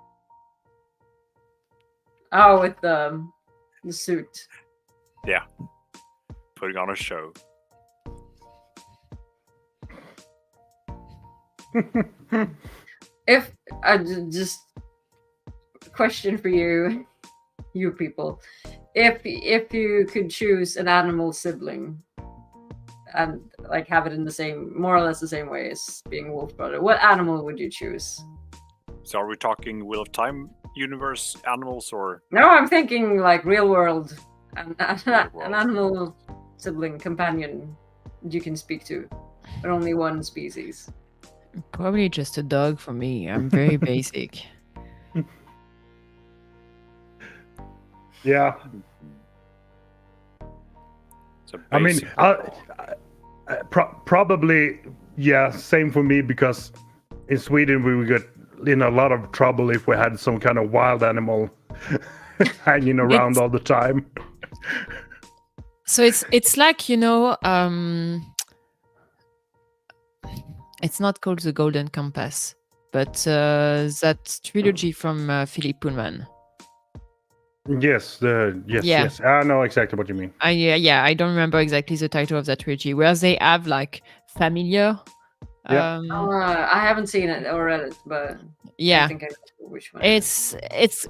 Oh, with the suit. Yeah. Putting on a show. If just question for you people, if you could choose an animal sibling and like have it in the same, more or less the same way as being wolf brother, what animal would you choose? So are we talking Wheel of Time universe animals or? No, I'm thinking like real world, an world. animal sibling companion you can speak to, but only one species. Probably just a dog for me. I'm very basic. Yeah. So I mean, probably, yeah, same for me, because in Sweden we would get in a lot of trouble if we had some kind of wild animal hanging around all the time. So it's like, you know, it's not called The Golden Compass, but that trilogy from Philip Pullman. Yes, yes. I know exactly what you mean. Yeah, I don't remember exactly the title of that trilogy, where they have like familiar. Yeah. I haven't seen it or read it, but yeah, I think I know which one. it's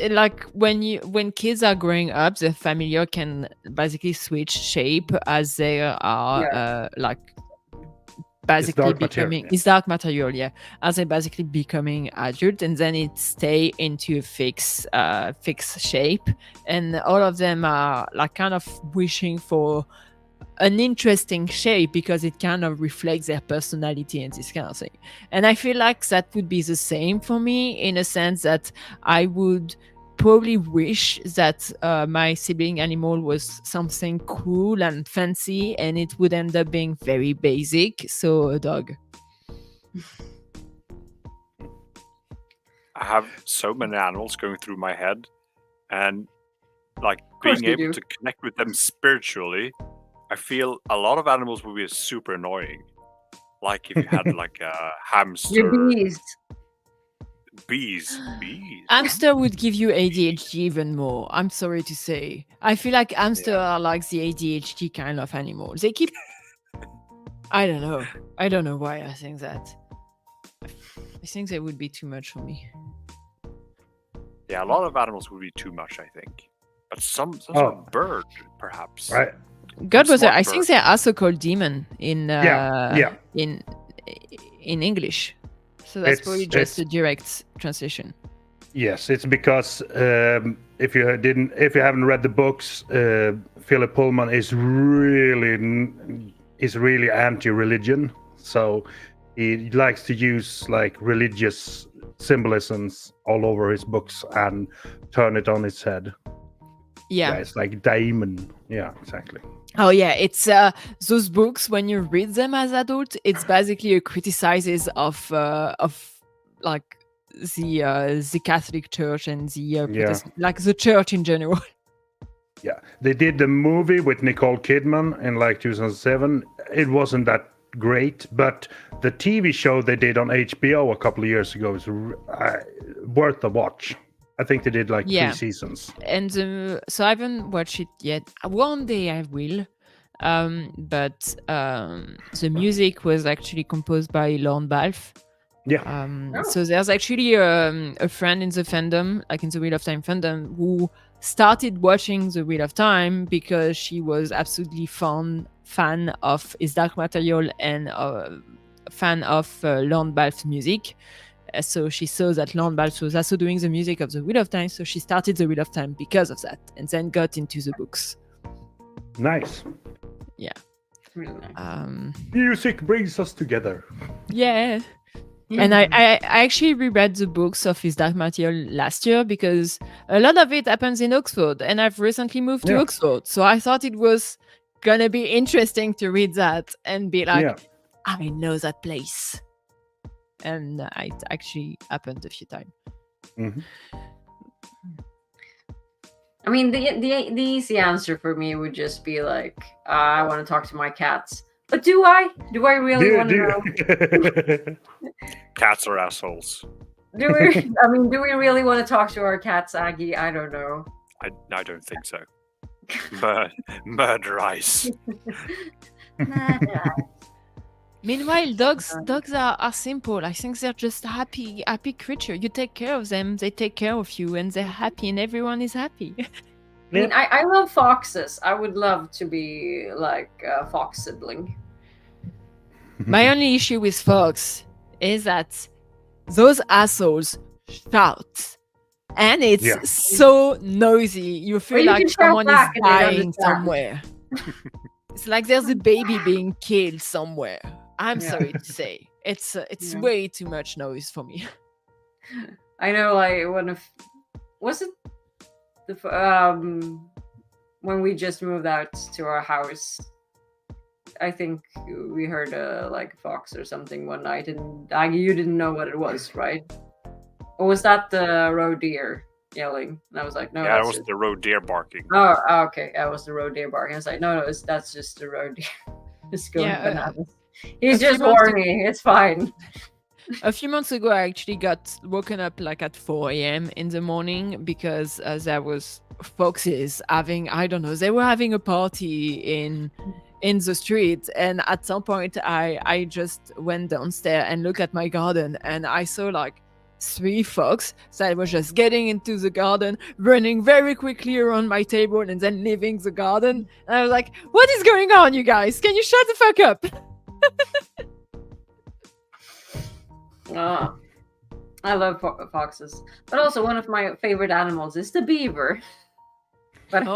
like when kids are growing up, the familiar can basically switch shape as they are like basically becoming it's dark material, yeah, as they basically becoming adult, and then it stay into a fixed shape, and all of them are like kind of wishing for an interesting shape because it kind of reflects their personality and this kind of thing. And I feel like that would be the same for me, in a sense that I would probably wish that my sibling animal was something cool and fancy, and it would end up being very basic. So a dog. I have so many animals going through my head, and like being able to connect with them spiritually, I feel a lot of animals would be super annoying. Like if you had like a hamster. Your bees. Bees. Hamster would give you ADHD even more. I'm sorry to say. I feel like hamster are like the ADHD kind of animals. They keep. I don't know. I don't know why I think that. I think they would be too much for me. Yeah, a lot of animals would be too much, I think. But some sort of bird, perhaps. Right. Goatbrother, I think they're also called demon in in English. So that's probably just a direct translation. Yes, it's because if you haven't read the books, Philip Pullman is really anti-religion. So he likes to use like religious symbolisms all over his books and turn it on its head. Yeah, it's like daemon. Yeah, exactly. Oh yeah, it's those books. When you read them as adult, it's basically a criticizes of like the Catholic Church and the like the church in general. Yeah, they did the movie with Nicole Kidman in like 2007. It wasn't that great, but the TV show they did on HBO a couple of years ago is worth a watch. I think they did like 3 seasons. And so I haven't watched it yet. One day I will. But the music was actually composed by Lorne Balfe. Yeah. So there's actually a friend in the fandom, like in the Wheel of Time fandom, who started watching the Wheel of Time because she was absolutely fan of his dark material and fan of Lorne Balfe's music. So she saw that Lorne Balfe was also doing the music of the Wheel of Time, so she started the Wheel of Time because of that, and then got into the books. Nice. Yeah. Really nice. Music brings us together. Yeah. And I actually reread the books of his dark material last year because a lot of it happens in Oxford, and I've recently moved to Oxford, so I thought it was gonna be interesting to read that and be like, I know that place. And it actually happened a few times. Mm-hmm. I mean, the easy answer for me would just be like, I want to talk to my cats. But do I? Do I really want to know? Cats are assholes. Do we? I mean, do we really want to talk to our cats, Aggie? I don't know. I don't think so. But murder ice. Meanwhile, dogs are simple. I think they're just happy creature. You take care of them, they take care of you, and they're happy, and everyone is happy. I mean, I love foxes. I would love to be like a fox sibling. My only issue with fox is that those assholes shout, and it's so noisy. You feel like someone is dying somewhere. It's like there's a baby being killed somewhere. I'm sorry to say, it's way too much noise for me. I know, like was it the when we just moved out to our house. I think we heard like a fox or something one night, and Aggie, you didn't know what it was, right? Or was that the roe deer yelling? And I was like, no. Yeah, it was the roe deer barking. Oh, okay. That was the roe deer barking. I was like, no, that's just the roe deer. It's going bananas. He's just horny. It's fine. A few months ago, I actually got woken up like at 4 a.m. in the morning because there was foxes having, I don't know, they were having a party in the street, and at some point I just went downstairs and looked at my garden, and I saw like 3 foxes that were just getting into the garden, running very quickly around my table, and then leaving the garden. And I was like, what is going on, you guys? Can you shut the fuck up? I love foxes, but also one of my favorite animals is the beaver. But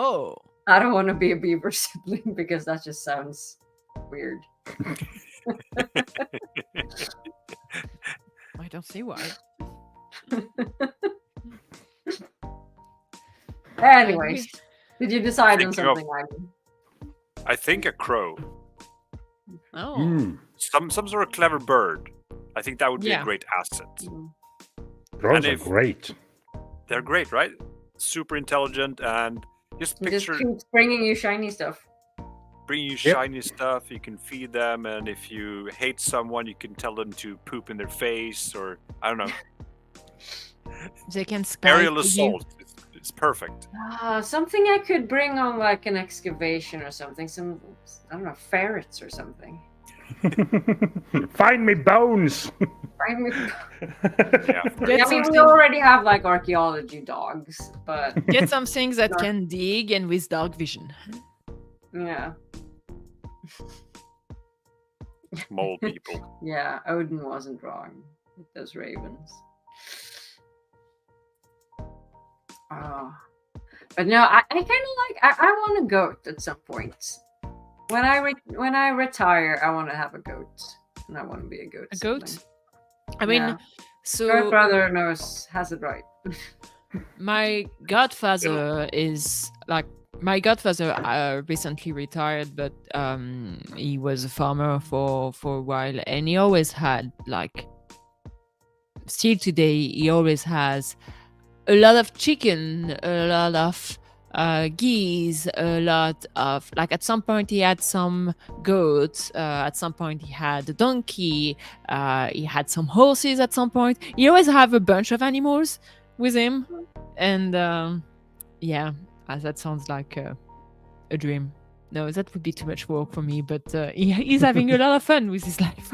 I don't want to be a beaver sibling because that just sounds weird. I don't see why. Anyways, did you decide on something? I think a crow. Oh. Some sort of clever bird. I think that would be a great asset. Crows are great. They're great, right? Super intelligent, and just picture... Just keeps bringing you shiny stuff. Bringing you shiny stuff, you can feed them, and if you hate someone, you can tell them to poop in their face, or, I don't know. They can spy Aerial for assault. It's perfect. Something I could bring on like an excavation or something. I don't know, ferrets or something. Find me bones. Find me. Yeah. I mean, we already have like archaeology dogs, but get some things that can dig and with dark vision. Yeah. Mole people. Yeah, Odin wasn't wrong with those ravens. But no, I kind of like. I want a goat at some point. When I retire, I want to have a goat, and I want to be a goat. A goat? I mean, so Goatbrother has it right. My godfather is like. My godfather recently retired, but he was a farmer for a while, and he always had like. Still today, he always has a lot of chicken, a lot of geese, a lot of like. At some point, he had some goats. At some point, he had a donkey. He had some horses. At some point, he always have a bunch of animals with him, and that sounds like a dream. No, that would be too much work for me, but he's having a lot of fun with his life.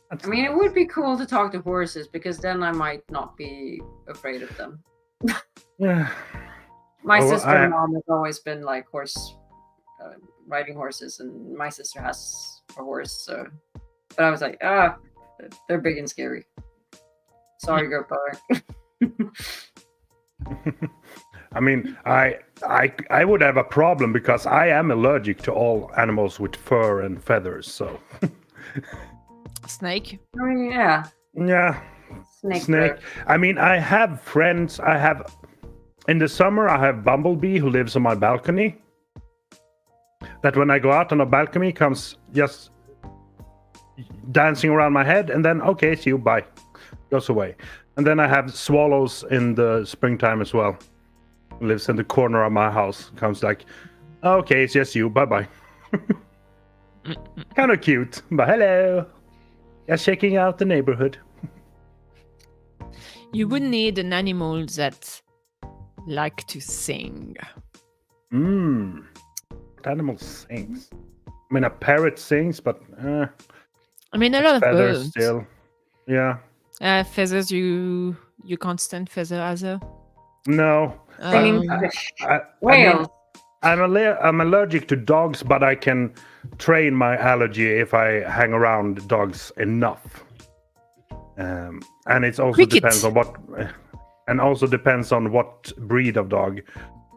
That's I mean, it nice. would be cool to talk to horses because then I might not be afraid of them. Yeah. My Well, sister and mom have always been like riding horses, and my sister has a horse. So, but I was like, they're big and scary. Sorry, Goatbrother. I mean, I would have a problem because I am allergic to all animals with fur and feathers. So Snake. I mean, yeah, yeah, snake. snake. I mean, I have friends. In the summer, I have Bumblebee who lives on my balcony. That when I go out on a balcony, comes just dancing around my head, and then okay, see you, bye, goes away. And then I have swallows in the springtime as well. Lives in the corner of my house. Comes like, okay, it's just you, bye bye. Kind of cute, but hello. Just checking out the neighborhood. You would need an animal that like to sing. What animal sings? I mean, a parrot sings, but I mean, a lot of feathers birds. still. Yeah. Feathers, you can't stand feather either. No. Singing Um, fish. Whales. Whales. I'm allergic to dogs, but I can train my allergy if I hang around dogs enough. And it also Cricket. depends on what breed of dog.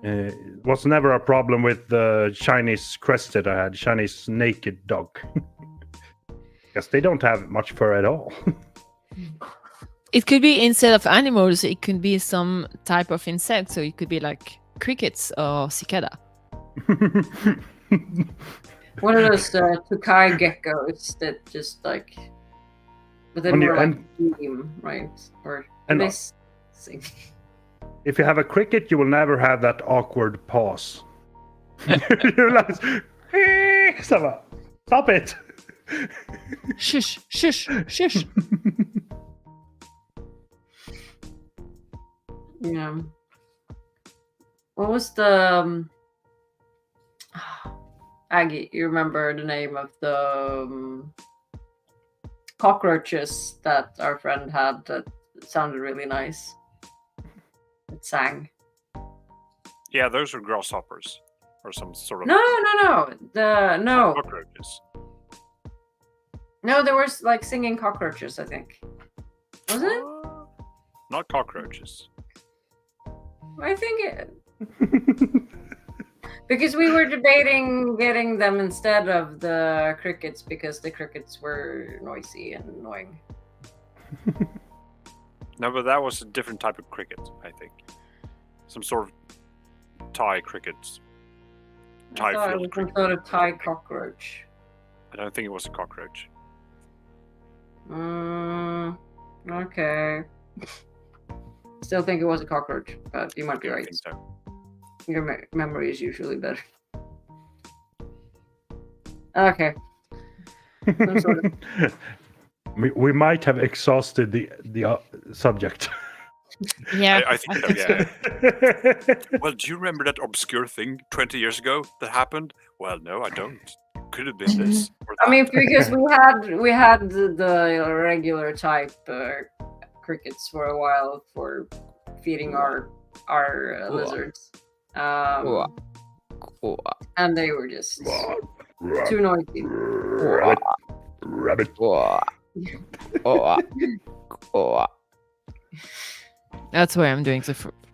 It was never a problem with the Chinese crested I had, Chinese naked dog. Because they don't have much fur at all. it could be instead of animals, it could be some type of insect. So it could be like crickets or cicada. One of those Tukai geckos that just like, but then On more your like medium, right? Or And- they sing. If you have a cricket, you will never have that awkward pause. You're like, stop it. Shush, shush, shush. Yeah. What was the Aggie? You remember the name of the cockroaches that our friend had that sounded really nice? It sang. Yeah, those are grasshoppers or some sort of No. cockroaches. No, there was like singing cockroaches, I think. Was it? Not cockroaches. I think it. Because we were debating getting them instead of the crickets because the crickets were noisy and annoying. No, but that was a different type of cricket, I think. Some sort of Thai crickets. I thought it field was some cricket. sort of Thai cockroach. I don't think it was a cockroach. Okay. Still think it was a cockroach, but you might be I right. think so. Your memory is usually better. Okay. Some sort of- We might have exhausted the subject. Yeah, I think so, so. yeah. Well, do you remember that obscure thing 20 years ago that happened? Well, no, I don't. Could have been this. Or that. I mean, because we had the regular type crickets for a while for feeding our lizards, and they were just too noisy. Rabbit. That's why I'm doing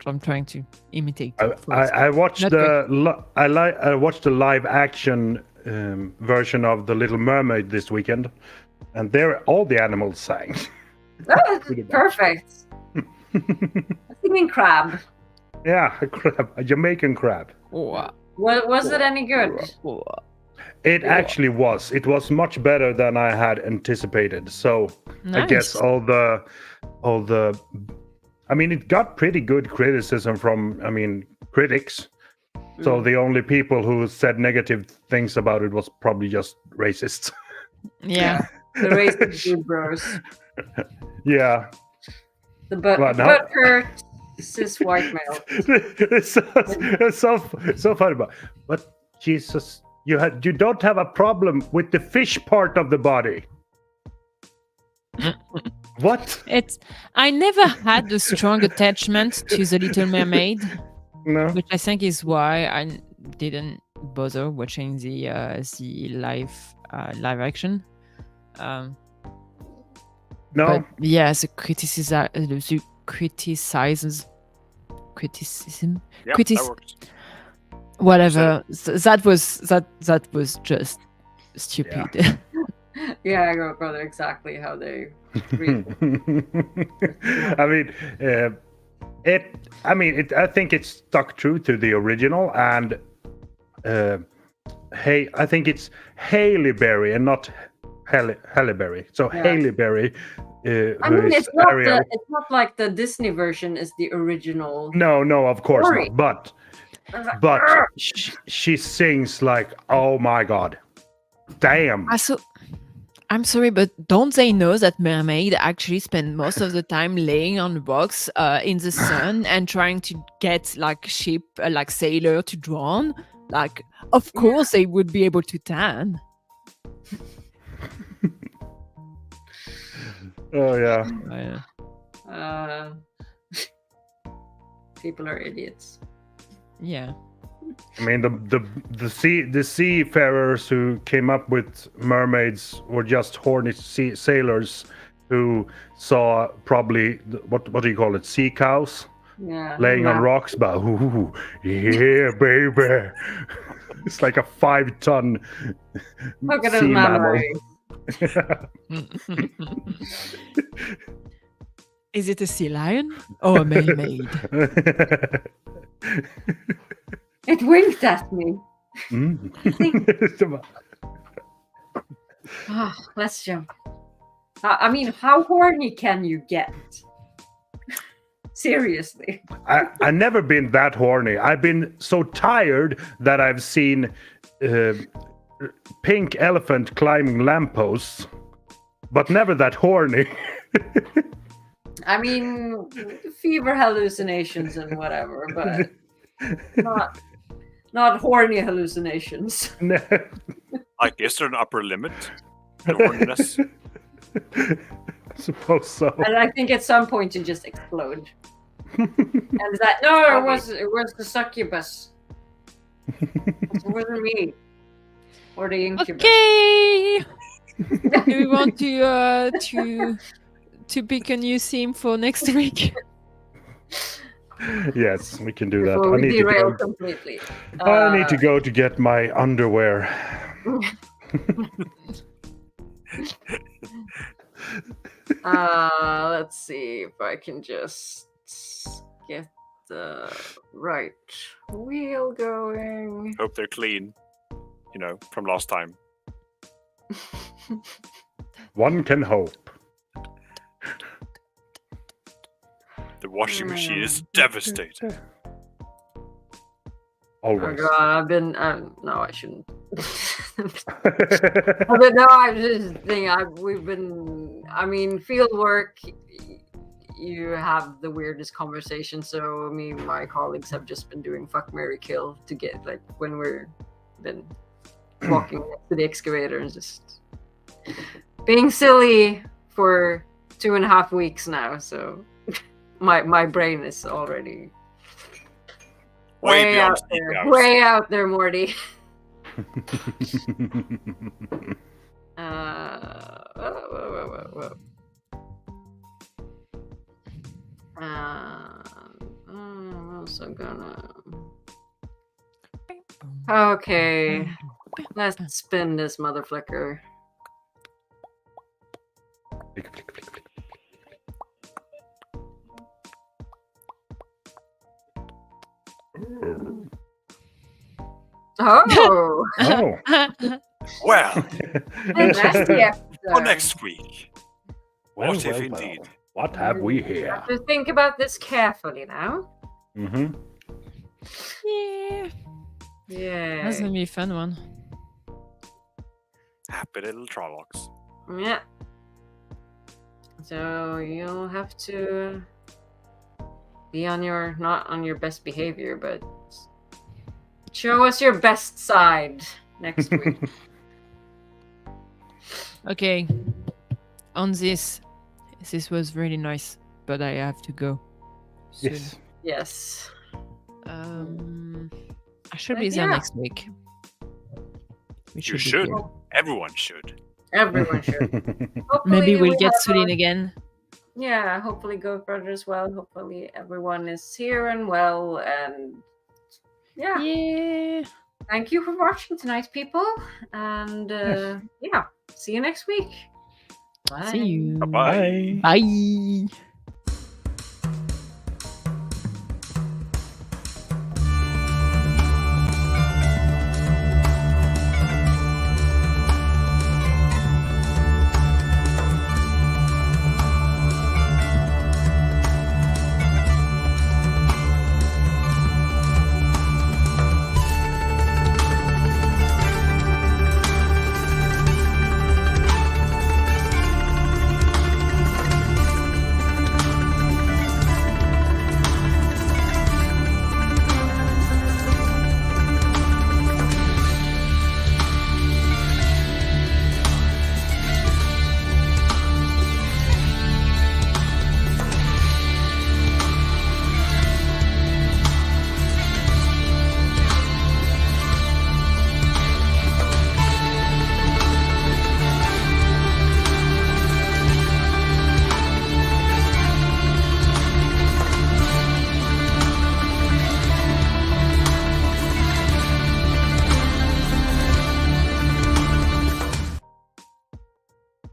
I'm trying to imitate. I watched Not I watched the live action version of The Little Mermaid this weekend, and there all the animals sang. That's Pretty much. perfect. A singing crab. Yeah, a Jamaican crab. Was it any good? It actually was. It was much better than I had anticipated. So I guess Nice. all the I mean, it got pretty good criticism from critics. So the only people who said negative things about it was probably just racists. Yeah. The racist dude bros. Yeah. The butt hurt cis white male. it's so funny, but Jesus, you don't have a problem with the fish part of the body. What? I never had a strong attachment to the Little Mermaid, No. which I think is why I didn't bother watching the live action. No. But yeah, the criticism, Yeah, Critis- that works. whatever. That was just stupid. Yeah, Goatbrother, exactly how they read. I mean, I think it stuck true to the original, and I think it's Halle Berry and not Halle Berry. So Yeah. Halle Berry. I mean, it's not like the Disney version is the original. No, of course Sorry. not. But she sings like, oh my god, damn. I'm sorry, but don't they know that mermaid actually spend most of the time laying on rocks in the sun and trying to get like ship, like sailor to drown? Like, of course they would be able to tan. Oh yeah. People are idiots. Yeah. I mean, the seafarers who came up with mermaids were just horny sailors who saw probably what do you call it, sea cows Yeah. laying on rocks. But ooh, yeah, baby, it's like a 5-ton Look at sea his mammal. memory. Is it a sea lion or a mermaid? It winked at me. Mm. Let's jump. I mean, how horny can you get? Seriously. I've never been that horny. I've been so tired that I've seen pink elephant climbing lampposts, but never that horny. I mean, fever hallucinations and whatever, but not horny hallucinations. No. Like, is there an upper limit to horniness? I suppose so. And I think at some point you just explode. And that it was the succubus. It wasn't me. Or the incubus. Okay. Do we want to pick a new theme for next week? Yes, we can do that. Before I we need to derail go. completely. I need to go to get my underwear. Let's see if I can just get the right wheel going. Hope they're clean, from last time. One can hope. The washing machine is devastated. Oh Always. god, I've been no, I shouldn't. But no, I'm just thinking field work, you have the weirdest conversation. So me and my colleagues have just been doing fuck, marry, kill to get when we're been walking next to the excavator and just being silly for 2.5 weeks now. So my brain is already way out there. Way out there, Morty. I'm also gonna. Okay, let's spin this mother flicker. Oh, Oh. Well, nasty episode. for next week. Well, What if well, indeed? well. What have we here? Have to think about this carefully now. Mm-hmm. Yeah. Yeah. That's gonna be a fun one. Happy little Trollocs. Yeah. So you'll have to be not on your best behavior, but show us your best side next week. Okay. On this This was really nice, but I have to go soon. Yes. Yes. I should But be there yeah. next week. We You be should. good. Everyone should. Everyone should. Hopefully Maybe we'll get have Sulin again. Yeah, hopefully Goatbrother as well. Hopefully everyone is here and well. And yeah, Yeah. thank you for watching tonight, people. And Yes. yeah, see you next week. Bye. See you. Bye-bye. Bye. Bye.